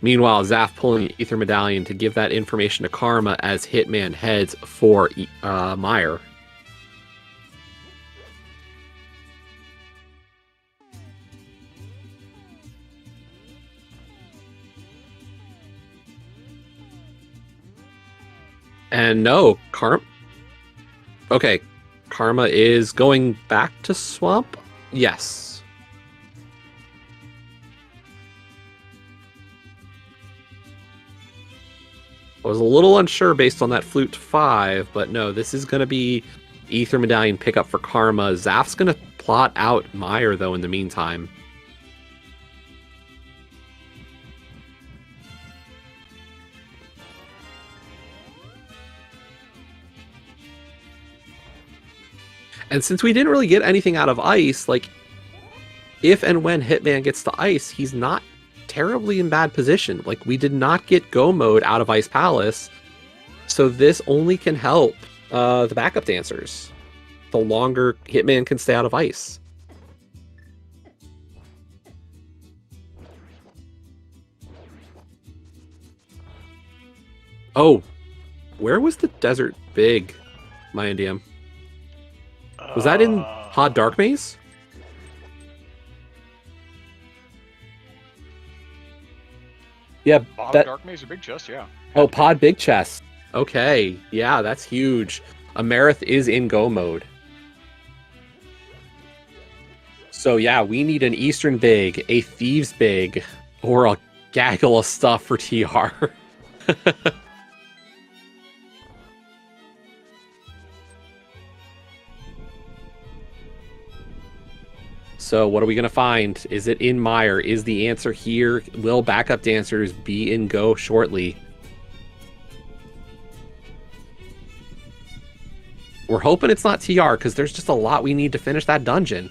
meanwhile, Zaf pulling Ether Medallion to give that information to Karma as Hitman heads for Meyer. And no, Okay, Karma is going back to Swamp? Yes. I was a little unsure based on that Flute 5, but no, this is going to be Ether Medallion pickup for Karma. Zaf's going to plot out Meyer, though, in the meantime. And since we didn't really get anything out of Ice, like, if and when Hitman gets to Ice, he's not terribly in bad position. Like, we did not get Go Mode out of Ice Palace, so this only can help the backup dancers. The longer Hitman can stay out of Ice. Oh, where was the Desert Big, my NDM? Was that in Pod Dark Maze? Yeah, Dark Maze or Big Chest, yeah. Oh, Pod Big Chest. Okay, yeah, that's huge. Amarith is in Go Mode. So yeah, we need an Eastern Big, a Thieves Big, or a gaggle of stuff for TR. So what are we going to find? Is it in Meyer? Is the answer here? Will backup dancers be in Go shortly? We're hoping it's not TR, because there's just a lot we need to finish that dungeon.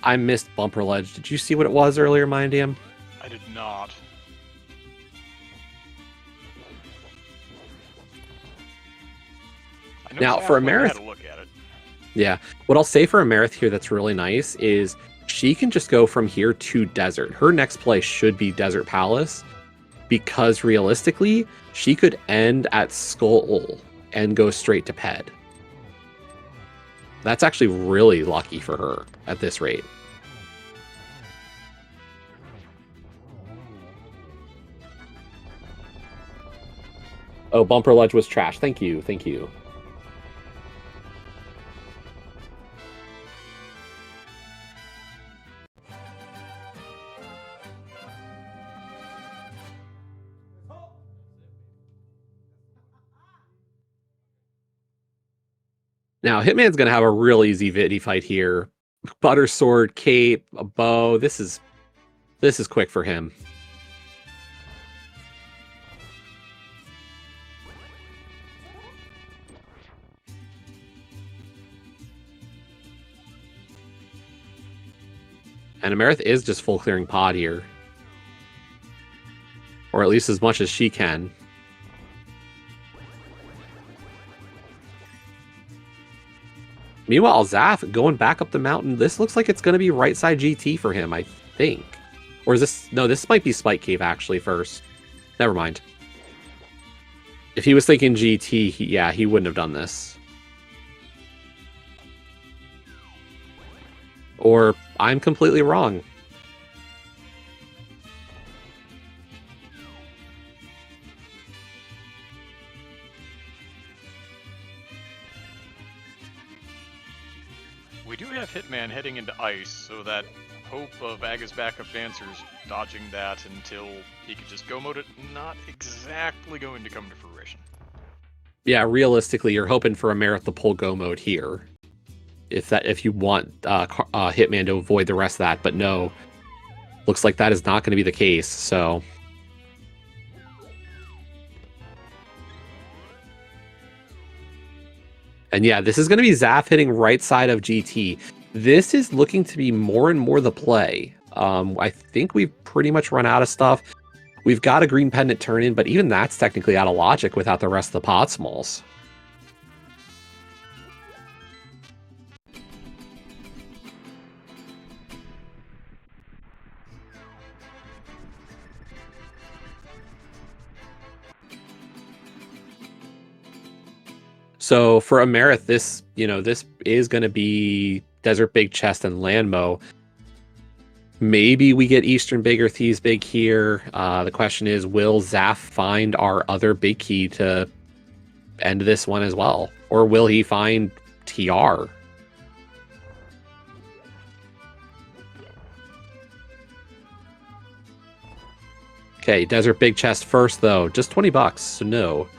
I missed Bumper Ledge. Did you see what it was earlier, Mindium? I did not. Now, for Amarith, I had to look at it. Yeah, what I'll say for Amarith here that's really nice is she can just go from here to Desert. Her next play should be Desert Palace, because realistically, she could end at Skull and go straight to Ped. That's actually really lucky for her at this rate. Oh, Bumper Ledge was trash. Thank you. Thank you. Now, Hitman's going to have a real easy Viddy fight here. Butter sword, cape, a bow. This is quick for him. And Amarith is just full clearing pod here. Or at least as much as she can. Meanwhile, Zaf going back up the mountain. This looks like it's going to be right side GT for him, I think. Or is this... No, this might be Spike Cave, actually, first. Never mind. If he was thinking GT, he wouldn't have done this. Or I'm completely wrong. We do have Hitman heading into ice, so that hope of Aga's backup dancers dodging that until he could just go mode it, not exactly going to come to fruition. Yeah, realistically, you're hoping for Amarith to pull go mode here. If you want Hitman to avoid the rest of that, but no. Looks like that is not going to be the case, so... And yeah, this is going to be Zaf hitting right side of GT. This is looking to be more and more the play. I think we've pretty much run out of stuff. We've got a green pendant turn in, but even that's technically out of logic without the rest of the pod smalls. So for Amarith, this is going to be Desert Big Chest and Landmo. Maybe we get Eastern Big or Thieves Big here. The question is, will Zaf find our other big key to end this one as well? Or will he find TR? Okay, Desert Big Chest first, though. Just 20 bucks, so no.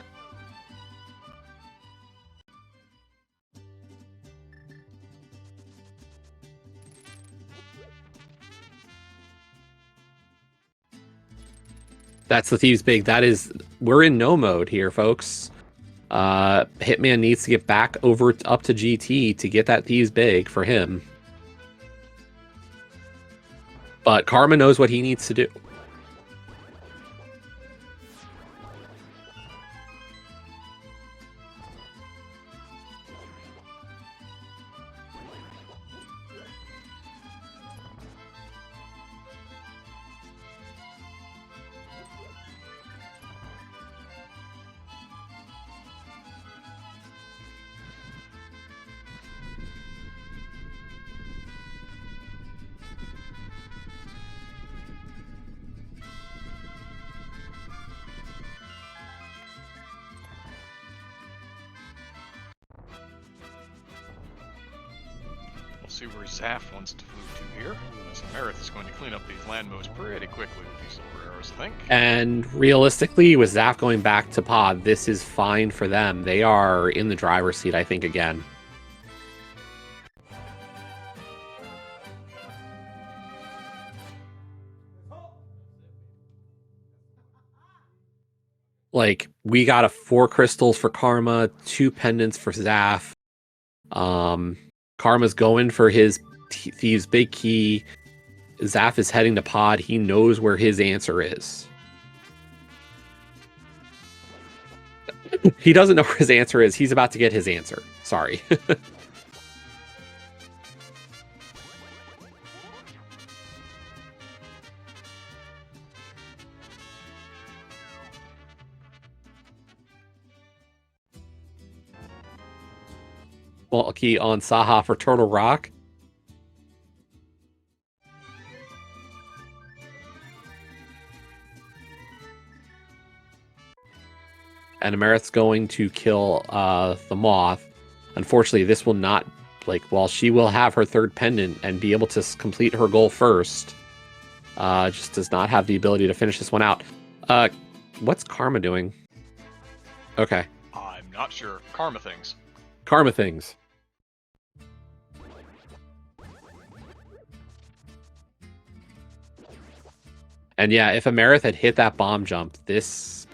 That's the Thieves Big. We're in no mode here, folks. Hitman needs to get back up to GT to get that Thieves Big for him. But Karma knows what he needs to do. See where Zaf wants to move to here. So Amarith is going to clean up these landmos pretty quickly with these silver arrows, I think. And realistically, with Zaf going back to pod, this is fine for them. They are in the driver's seat, I think, again. Like, we got 4 crystals for Karma, 2 pendants for Zaf. Karma's going for his Thieves Big Key. Zaf is heading to pod. He knows where his answer is. He doesn't know where his answer is. He's about to get his answer. Sorry. Key on Saha for Turtle Rock. And Amarith's going to kill the Moth. Unfortunately, this will not, while she will have her third pendant and be able to complete her goal first, just does not have the ability to finish this one out. What's Karma doing? Okay. I'm not sure. Karma things. Karma things. And yeah, if Amerith had hit that bomb jump, this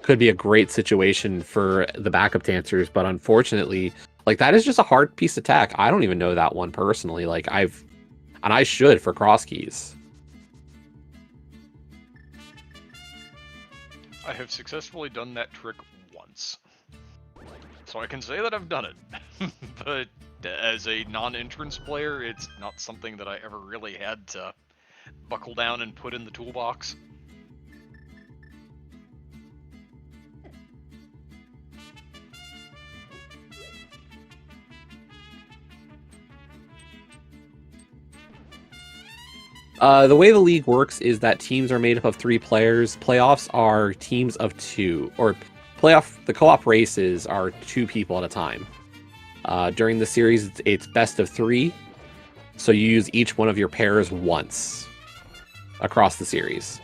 could be a great situation for the backup dancers. But unfortunately, like that is just a hard piece of tech. I don't even know that one personally. Like I should for cross keys. I have successfully done that trick once. So I can say that I've done it. But as a non-entrance player, it's not something that I ever really had to buckle down and put in the toolbox. The way the league works is that teams are made up of 3 players. Playoffs are teams of 2, or the co-op races are 2 people at a time. During the series, it's best of 3, so you use each one of your pairs once across the series.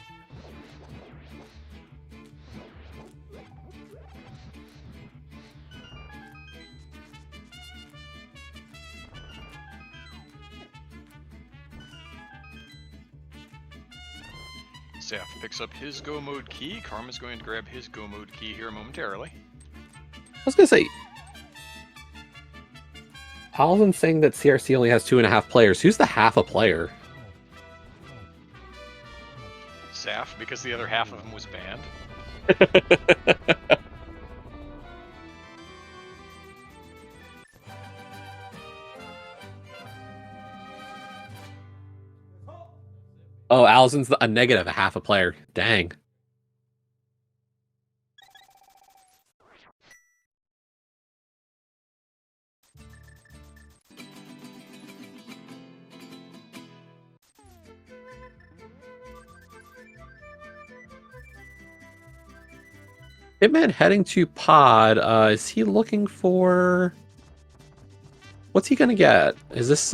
Zaf picks up his go mode key. Karma's going to grab his go mode key here momentarily. I was gonna say, Alvin's saying that CRC only has 2.5 players. Who's the half a player? Zaf, because the other half of him was banned. Oh, Allison's a negative, a half a player. Dang. Hitman heading to pod. Is he looking for... What's he gonna get? Is this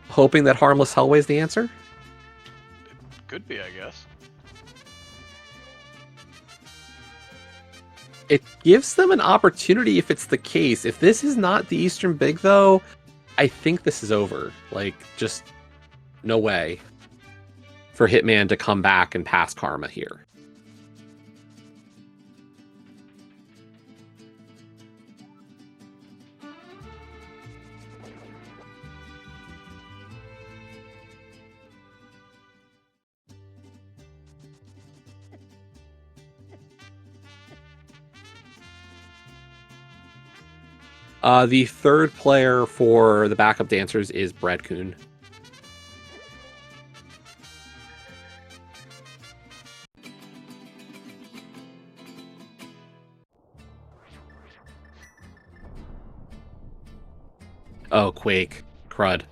hoping that Harmless Hellway's the answer? It could be, I guess. It gives them an opportunity if it's the case. If this is not the Eastern Big, though, I think this is over. Like, just no way for Hitman to come back and pass Karma here. The third player for the backup dancers is Breadcoon. Oh, Quake. Crud.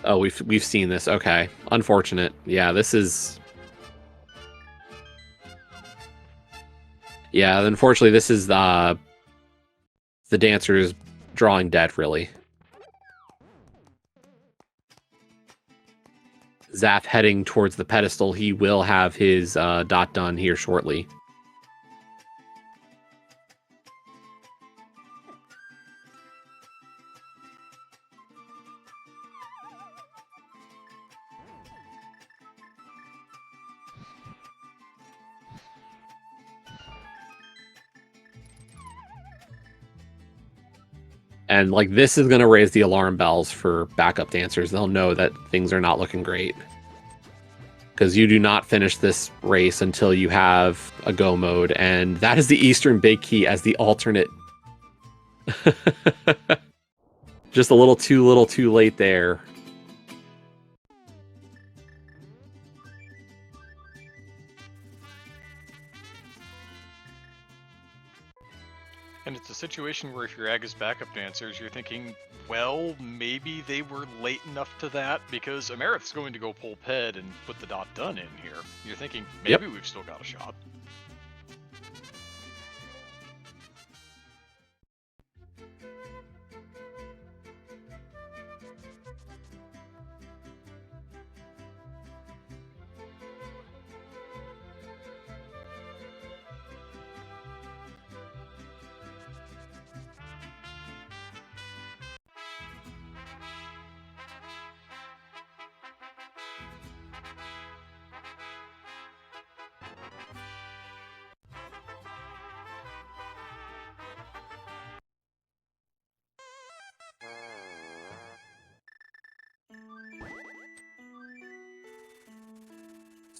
Oh, we've seen this. Okay. Unfortunate. Yeah, this is... Yeah, unfortunately, this is the dancers drawing dead, really. Zaf heading towards the pedestal. He will have his dot done here shortly. And, like, this is going to raise the alarm bells for backup dancers. They'll know that things are not looking great. Because you do not finish this race until you have a go mode. And that is the Eastern Big Key as the alternate. Just a little too late there. And it's a situation where if you're Aga's backup dancers, you're thinking, well, maybe they were late enough to that because Amerith's going to go pull Ped and put the dot done in here. You're thinking, maybe we've still got a shot.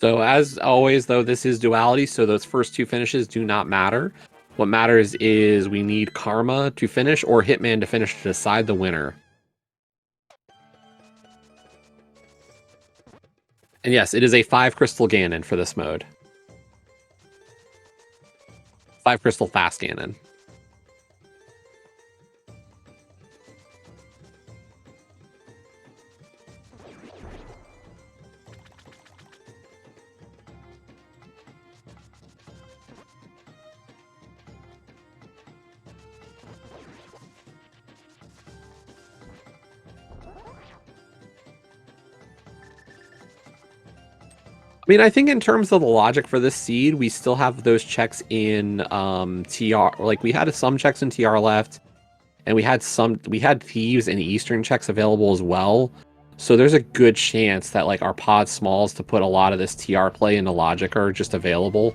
So as always, though, this is duality, so those first two finishes do not matter. What matters is we need Karma to finish or Hitman to finish to decide the winner. And yes, it is a 5 crystal Ganon for this mode. 5 crystal fast Ganon. I mean, I think in terms of the logic for this seed, we still have those checks in TR. Like, we had some checks in TR left, and we had Thieves and Eastern checks available as well. So there's a good chance that, like, our pod smalls to put a lot of this TR play into logic are just available.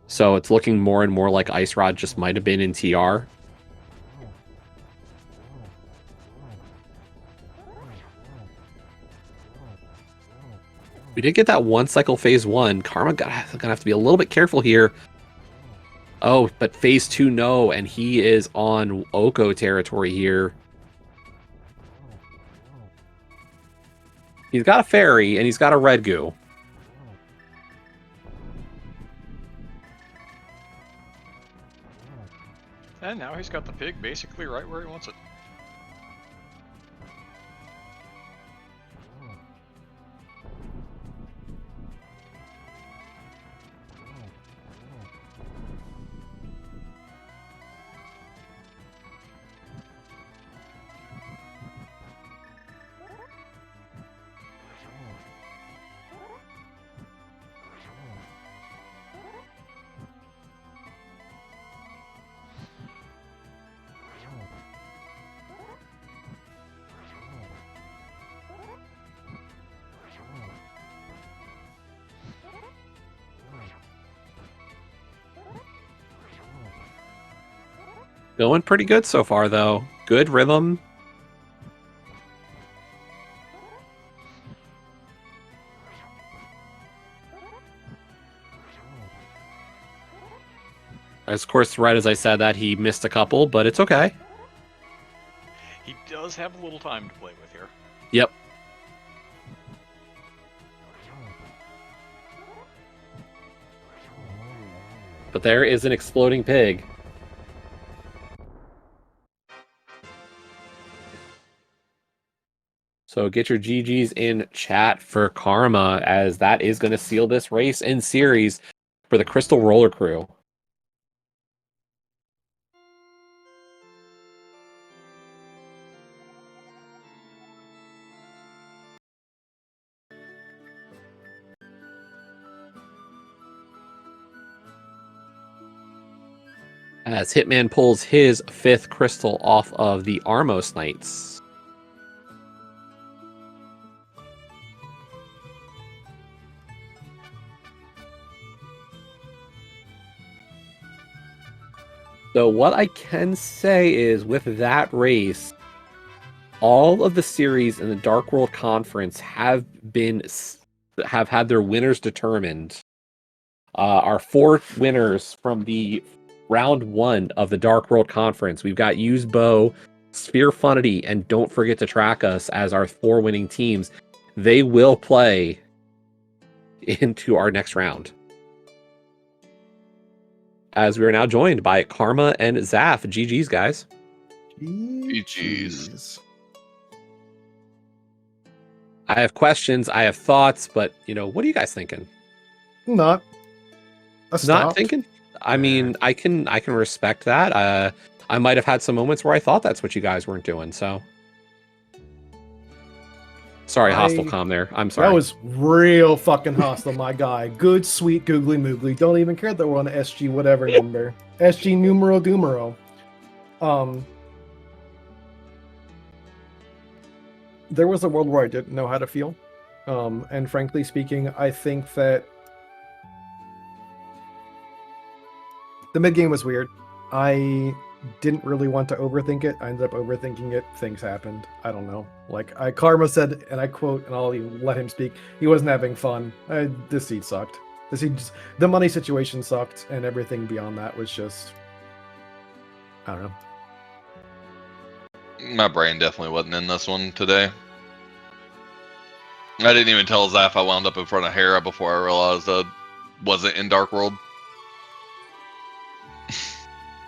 So it's looking more and more like Ice Rod just might have been in TR. We did get that one cycle phase 1. Karma gonna have to be a little bit careful here. Oh, but phase 2, no, and he is on Oko territory here. He's got a fairy, and he's got a red goo. And now he's got the pig basically right where he wants it. Going pretty good so far, though. Good rhythm. Of course, right as I said that, he missed a couple, but it's okay. He does have a little time to play with here. Yep. But there is an exploding pig. So get your GGs in chat for Karma, as that is going to seal this race in series for the Crystal Roller Crew. As Hitman pulls his 5th crystal off of the Armos Knights. So what I can say is, with that race, all of the series in the Dark World Conference have had their winners determined. Our 4 winners from the round 1 of the Dark World Conference. We've got Use Bow, Sphere Funity, and Don't Forget to Track Us as our 4 winning teams. They will play into our next round, as we are now joined by Karma and Zaf. GG's, guys. GG's. I have questions, I have thoughts, but, what are you guys thinking? Not thinking? I mean, I can respect that. I might have had some moments where I thought that's what you guys weren't doing, so. Sorry, hostile com there. I'm sorry. That was real fucking hostile, my guy. Good, sweet, googly moogly. Don't even care that we're on SG whatever number. SG numero dumero. There was a world where I didn't know how to feel. And frankly speaking, I think that the mid game was weird. I didn't really want to overthink it. I ended up overthinking it. Things happened. I don't know. Like Karma said, and I quote, and I'll let him speak. He wasn't having fun. This seed sucked. The money situation sucked, and everything beyond that was just, I don't know. My brain definitely wasn't in this one today. I didn't even tell Zaf I wound up in front of Hera before I realized I wasn't in Dark World.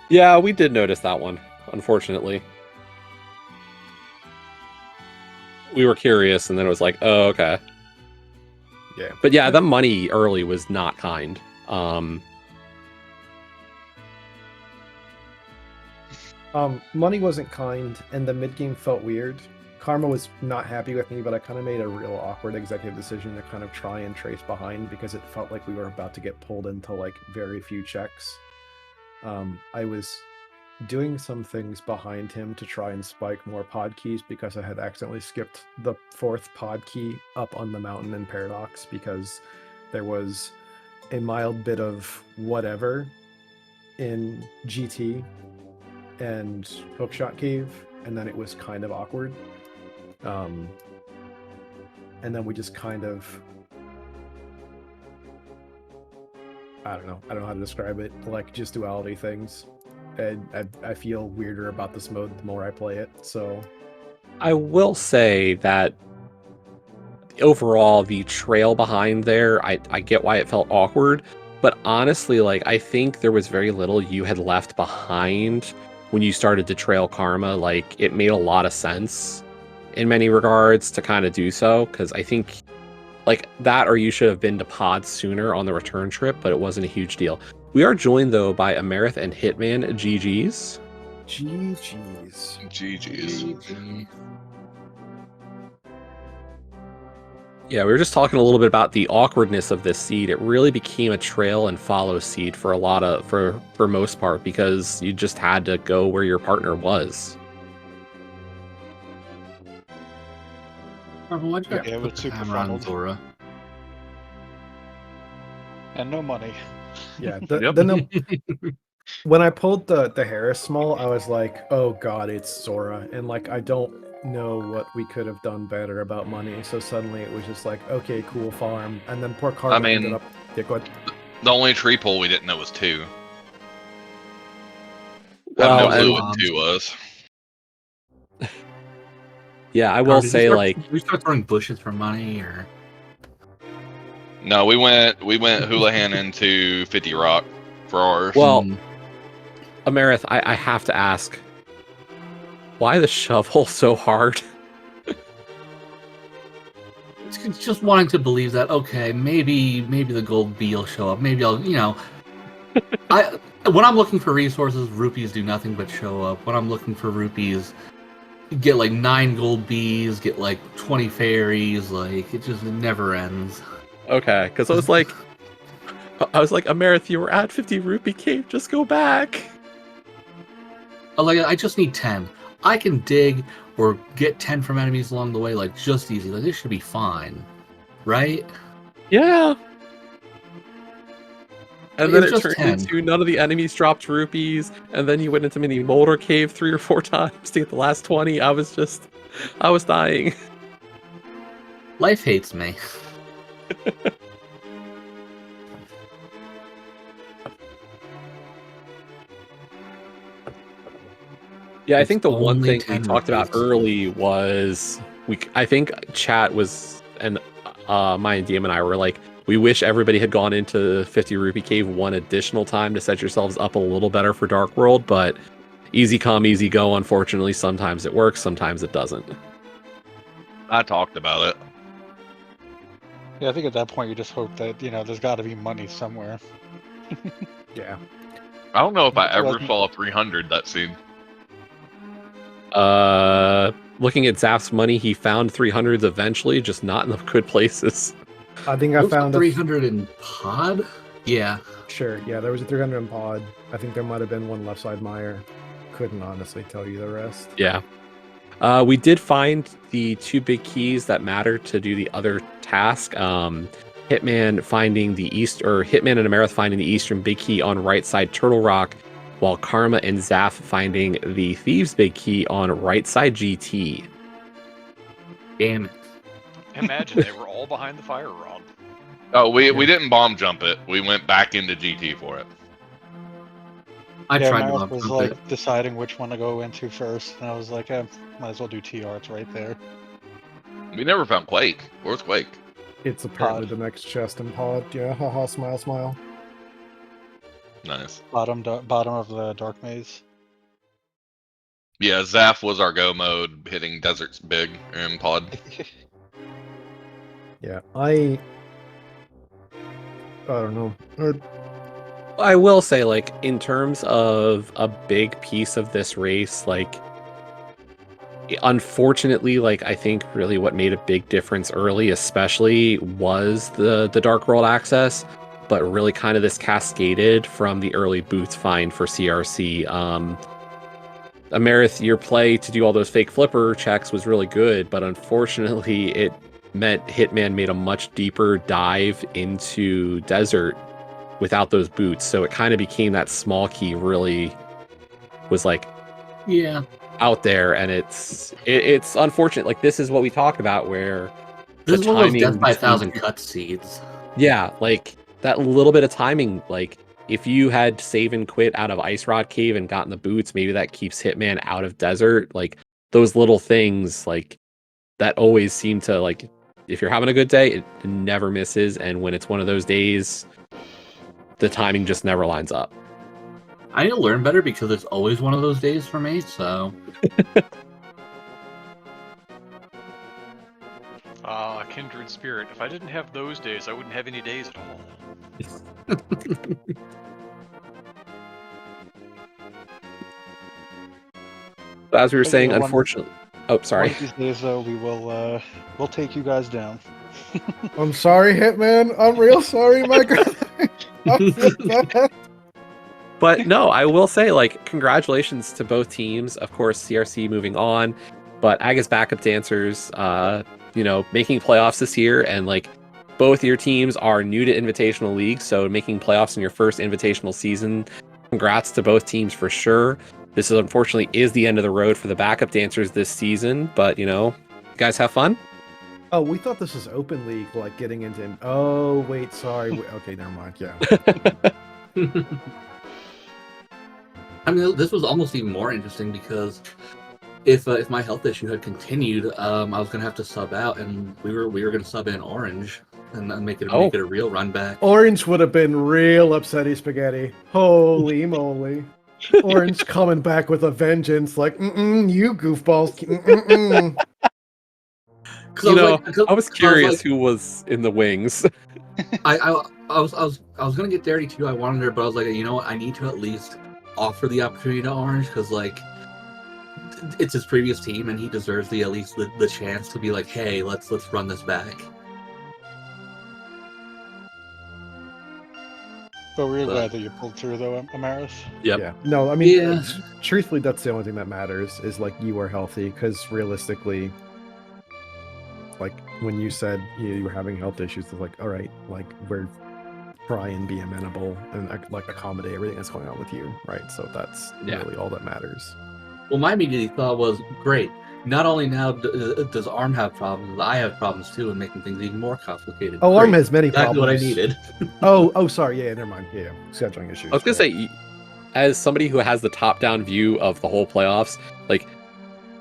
Yeah, we did notice that one, unfortunately. We were curious, and then it was like, oh, okay. Yeah. But yeah, the money early was not kind. Money wasn't kind, and the mid game felt weird. Karma was not happy with me, but I kind of made a real awkward executive decision to kind of try and trace behind because it felt like we were about to get pulled into like very few checks. I was doing some things behind him to try and spike more pod keys because I had accidentally skipped the 4th pod key up on the mountain in Paradox because there was a mild bit of whatever in GT and Hookshot Cave, and then it was kind of awkward. And then we just kind of, I don't know how to describe it, like just duality things. And I feel weirder about this mode the more I play it, so. I will say that overall, the trail behind there, I get why it felt awkward, but honestly, like, I think there was very little you had left behind when you started to trail Karma. Like, it made a lot of sense in many regards to kind of do so, because I think, like, that or you should have been to Pod sooner on the return trip, but it wasn't a huge deal. We are joined, though, by Amerith and Hitman. GG's. GG's. Yeah, we were just talking a little bit about the awkwardness of this seed. It really became a trail and follow seed for for most part, because you just had to go where your partner was. Yeah, it was super funneled. Zora. And no money. Yeah, Yep. when I pulled the Harris small, I was like, oh god, it's Zora, and like I don't know what we could have done better about money. So suddenly it was just like, okay, cool farm, and then poor Karma ended up. Yeah, go ahead. The only tree pull we didn't know was 2. Well, I have no clue what 2 was. Yeah, I will say, like, we start throwing bushes for money, or No, we went Houlihan into 50 Rock for ours. well, Amerith, I have to ask, why the shovel so hard? it's just wanting to believe that, okay, maybe the gold bee will show up. Maybe I'll, when I'm looking for resources, rupees do nothing but show up. When I'm looking for rupees, get like 9 gold bees, get like 20 fairies, like it just never ends. Okay, because I was like, Amerith, you were at 50 rupee cave, just go back. I just need 10. I can dig or get 10 from enemies along the way, like just easy. Like this should be fine, right? Yeah. And then it just turned 10. into none of the enemies dropped rupees, and then you went into mini Molder Cave 3 or 4 times to get the last 20. I was dying. Life hates me. Yeah, I think the one only thing we 10 talked about rupees. early was I think chat was, and my and DM and I were like, we wish everybody had gone into 50 rupee cave one additional time to set yourselves up a little better for Dark World, but easy come, easy go. Unfortunately, sometimes it works, sometimes it doesn't. I talked about it. Yeah, I think at that point you just hope that, there's got to be money somewhere. Yeah. I don't know if I ever Wasn't- saw 300 that scene. Looking at Zaf's money, he found 300s eventually, just not in the good places. I think I found 300 in pod. Yeah. Sure, yeah, there was a 300 in pod. I think there might have been one left side mire. Couldn't honestly tell you the rest. Yeah. We did find the 2 big keys that matter to do the other task. Hitman and Amerith finding the eastern big key on right side Turtle Rock, while Karma and Zaf finding the Thieves' Big Key on right side GT. Damn it. Imagine they were all behind the fire rod. Oh, we Yeah. didn't bomb jump it. We went back into GT for it. I Yeah, tried to Marth bump was jump like it. deciding which one to go into first, and I was like, might as well do TR. It's right there. We never found Quake. Where's Quake? It's apparently Pod. the next chest and pod. Yeah, haha, smile, smile. Nice. Bottom of the dark maze. Yeah, Zaf was our go mode, hitting Desert's big and pod. Yeah, I don't know. I will say, like, in terms of a big piece of this race, like, unfortunately, like, I think really what made a big difference early, especially, was the Dark World access, but really kind of this cascaded from the early boots find for CRC. Amerith, your play to do all those fake flipper checks was really good, but unfortunately, it meant Hitman made a much deeper dive into Desert without those boots, so it kind of became that small key really was like Yeah. out there, and it's unfortunate. Like, this is what we talk about, where This is one of those death by a between- 1,000 cut seeds. yeah, like that little bit of timing, like if you had save and quit out of Ice Rod Cave and gotten the boots, maybe that keeps Hitman out of Desert. Like, those little things, like, that always seem to, like, if you're having a good day, it never misses, and when it's one of those days, the timing just never lines up. I need to learn better because it's always one of those days for me, so... Kindred spirit. If I didn't have those days, I wouldn't have any days at all. As we were But saying, yeah, unfortunately... Oh, sorry. One of these days, though, we'll take you guys down. I'm sorry, Hitman. I'm real sorry, my God. I feel bad. But no, I will say, like, congratulations to both teams. Of course, CRC moving on, but Aga's backup dancers, making playoffs this year, and like both your teams are new to Invitational League, so making playoffs in your first Invitational season. Congrats to both teams for sure. This is unfortunately the end of the road for the backup dancers this season, but you guys have fun. Oh, we thought this was open league, like getting into. Oh, wait, sorry. Okay, never mind. Yeah. I mean, this was almost even more interesting because if my health issue had continued, I was gonna have to sub out, and we were gonna sub in Orange and then make it a real run back. Orange would have been real upsetty spaghetti. Holy moly. Orange coming back with a vengeance, like, you goofballs. I was curious who was in the wings. I was gonna get Dirty too. I wanted her, but I was like, you know what? I need to at least offer the opportunity to Orange because like it's his previous team and he deserves at least the chance to be like, hey, let's run this back. But we're glad that you pulled through, though, Amaris. Yep. Yeah. No, I mean, Yeah. truthfully, that's the only thing that matters is like you are healthy, because realistically, like when you said you were having health issues, it's like, all right, like we're try and be amenable and like accommodate everything that's going on with you, right? So that's really all that matters. Well, my immediate thought was, great. Not only now does ARM have problems, I have problems too, and making things even more complicated. Oh, Great. ARM has many Exactly problems. what I needed. Oh, sorry. Yeah, never mind. Yeah, scheduling issues. I was gonna say, as somebody who has the top-down view of the whole playoffs, like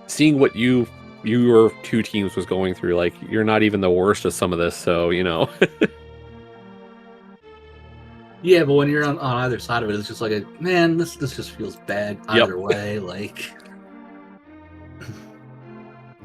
seeing what your two teams was going through, like you're not even the worst of some of this, so Yeah, but when you're on either side of it, it's just like, man, this just feels bad either way. Like,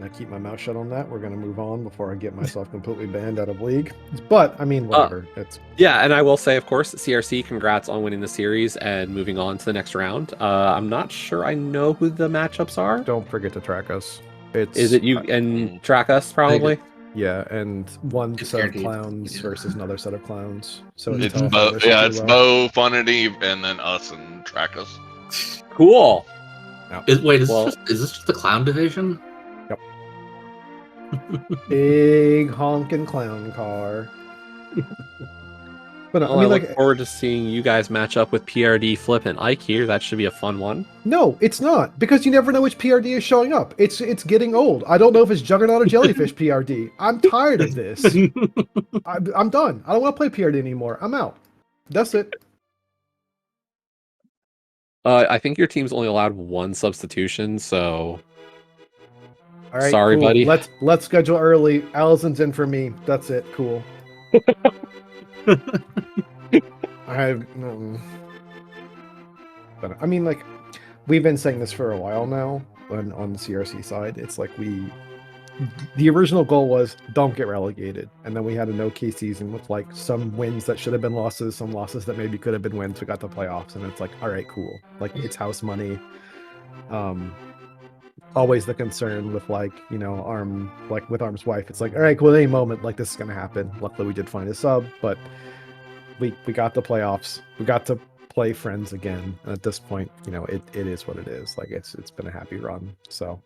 I keep my mouth shut on that. We're gonna move on before I get myself completely banned out of league. But I mean, whatever. It's and I will say, of course, CRC, congrats on winning the series and moving on to the next round. I'm not sure I know who the matchups are. Don't forget to track us. Is it you and track us probably? Yeah, and one It's set of guaranteed. clowns versus another set of clowns. So It's tell if Bo, I wish it yeah, too it's well. Bo, Funity, and then us and Trackus. Cool. is this just the clown division? Big honking clown car. But Well, I mean, look forward to seeing you guys match up with PRD, Flip, and Ike here. That should be a fun one. no, it's not, because you never know which PRD is showing up. It's getting old. I don't know if it's Juggernaut or Jellyfish PRD. I'm tired of this. I'm done. I don't want to play PRD anymore. I'm out. That's it. I think your team's only allowed one substitution, so All right, sorry, cool. buddy. Let's schedule early. Allison's in for me. That's it. Cool. But I mean, like, we've been saying this for a while now on the CRC side. It's like the original goal was don't get relegated, and then we had an okay season with like some wins that should have been losses, some losses that maybe could have been wins. We got the playoffs, and it's like, all right, cool. Like, it's house money. Always the concern with, like, you know, with Arm's wife. It's like, all right, cool, at any moment, like, this is gonna happen. Luckily, we did find a sub, but we got the playoffs. We got to play friends again. And at this point, you know, it is what it is. Like, it's been a happy run. So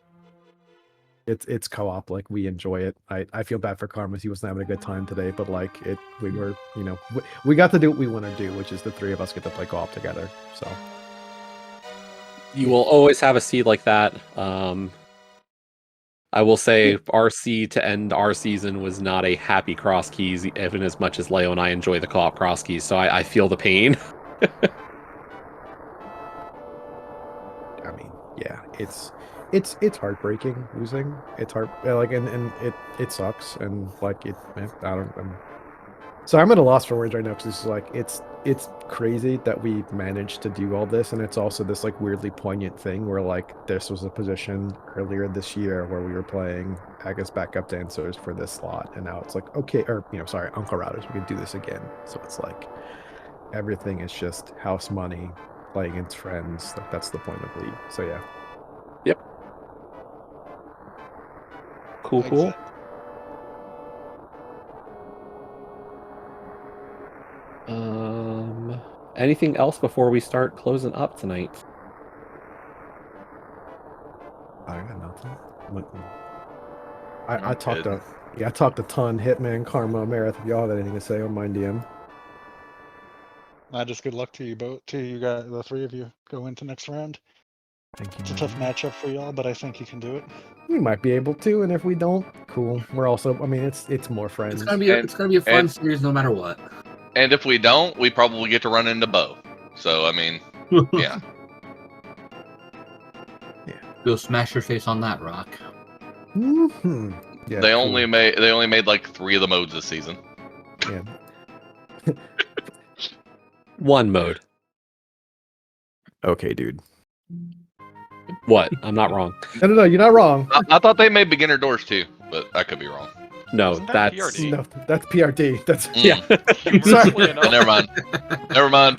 it's co-op. Like, we enjoy it. I feel bad for Karmas. He wasn't having a good time today, but like, we were, you know, we got to do what we want to do, which is the three of us get to play co-op together. So You will always have a seed like that. I will say RC to end our season was not a happy cross keys, even as much as Leo and I enjoy the co-op cross keys, so I feel the pain. I mean, yeah, it's heartbreaking losing. It's hard, like, and it sucks, and like, so I'm at a loss for words right now, because it's like, it's crazy that we managed to do all this, and it's also this like weirdly poignant thing where, like, this was a position earlier this year where we were playing Aga's backup dancers for this slot, and now it's like, okay, or, you know, sorry, Uncle Routers, we can do this again. So it's like everything is just house money, playing against friends. Like, that's the point of League. So yeah. Yep. Cool. Anything else before we start closing up tonight? I got nothing. I talked a ton. Hitman, Karma, Meredith. If y'all have anything to say on my DM. Just good luck to you both, to you guys, the three of you go into next round. Thank you. It's a tough matchup for y'all, but I think you can do it. We might be able to, and if we don't, cool. We're also, I mean, it's more friends. It's gonna be a fun series no matter what. And if we don't, we probably get to run into Bo. So I mean, yeah. Go smash your face on that rock. Mm-hmm. Yeah, they cool. only made like 3 of the modes this season. Yeah. One mode. Okay, dude. What? I'm not wrong. No, you're not wrong. I thought they made beginner doors too, but I could be wrong. No, Isn't that that's PRD? No, that's PRD. That's yeah. Humorously enough. Never mind.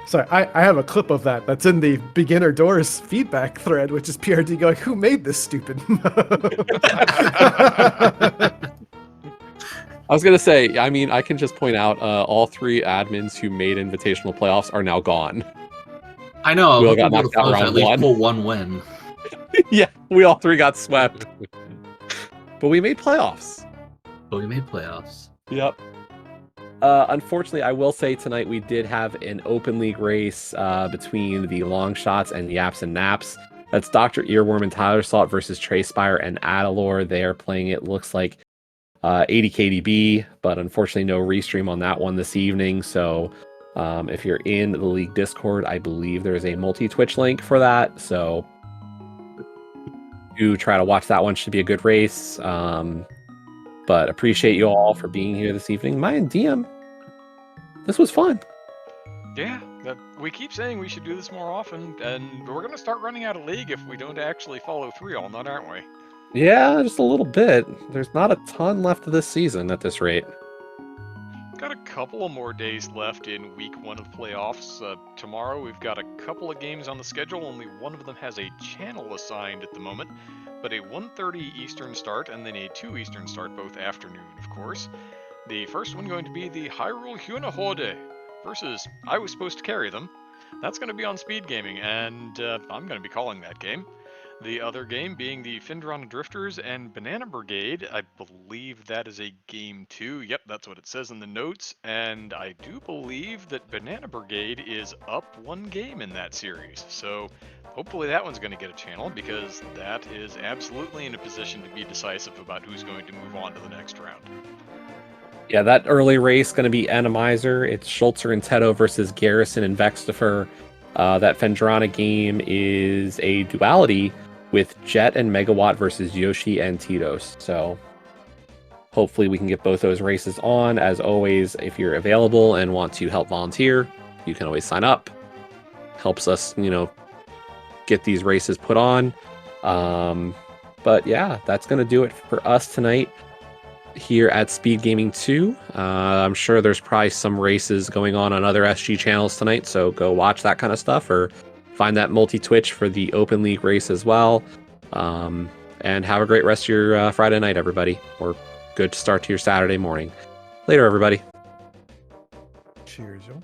Sorry, I have a clip of that. That's in the beginner doors feedback thread, which is PRD going, "Who made this stupid mode?" I was gonna say, I mean, I can just point out all 3 admins who made invitational playoffs are now gone. I know. We all I'm got hoping knocked out we'll round at least 1. pull one win. Yeah, we all 3 got swept. But we made playoffs. But we made playoffs. Yep. Unfortunately, I will say tonight we did have an open league race between the long shots and Yaps and Naps. That's Dr. Earworm and Tyler Salt versus Trey Spire and Adalor. They are playing, it looks like, 80 KDB, but unfortunately no restream on that one this evening. So if you're in the league Discord, I believe there's a multi-Twitch link for that. So do try to watch that one. Should be a good race. But appreciate you all for being here this evening. Maya and DM, this was fun. Yeah, we keep saying we should do this more often, and we're going to start running out of league if we don't actually follow through all night, aren't we? Yeah, just a little bit. There's not a ton left of this season at this rate. Got a couple of more days left in week 1 of playoffs. Tomorrow we've got a couple of games on the schedule. Only one of them has a channel assigned at the moment, but a 1:30 Eastern start and then a 2 Eastern start, both afternoon, of course. The first one going to be the Hyrule Hyuna Horde versus I was supposed to carry them. That's going to be on SpeedGaming, and I'm going to be calling that game. The other game being the Findron Drifters and Banana Brigade. I believe that is a game 2. Yep, that's what it says in the notes. And I do believe that Banana Brigade is up 1 game in that series. So hopefully that one's going to get a channel, because that is absolutely in a position to be decisive about who's going to move on to the next round. Yeah, that early race going to be Randomizer. It's Schultzer and Teto versus Garrison and Vextifer. That Fendrana game is a duality with Jet and Megawatt versus Yoshi and Tito's. So hopefully we can get both those races on. As always, if you're available and want to help volunteer, you can always sign up. Helps us, get these races put on. But yeah, that's going to do it for us tonight here at Speed Gaming 2. I'm sure there's probably some races going on other SG channels tonight, so go watch that kind of stuff, or find that multi-Twitch for the Open League race as well. And have a great rest of your Friday night, everybody, or good start to your Saturday morning. Later, everybody. Cheers, yo.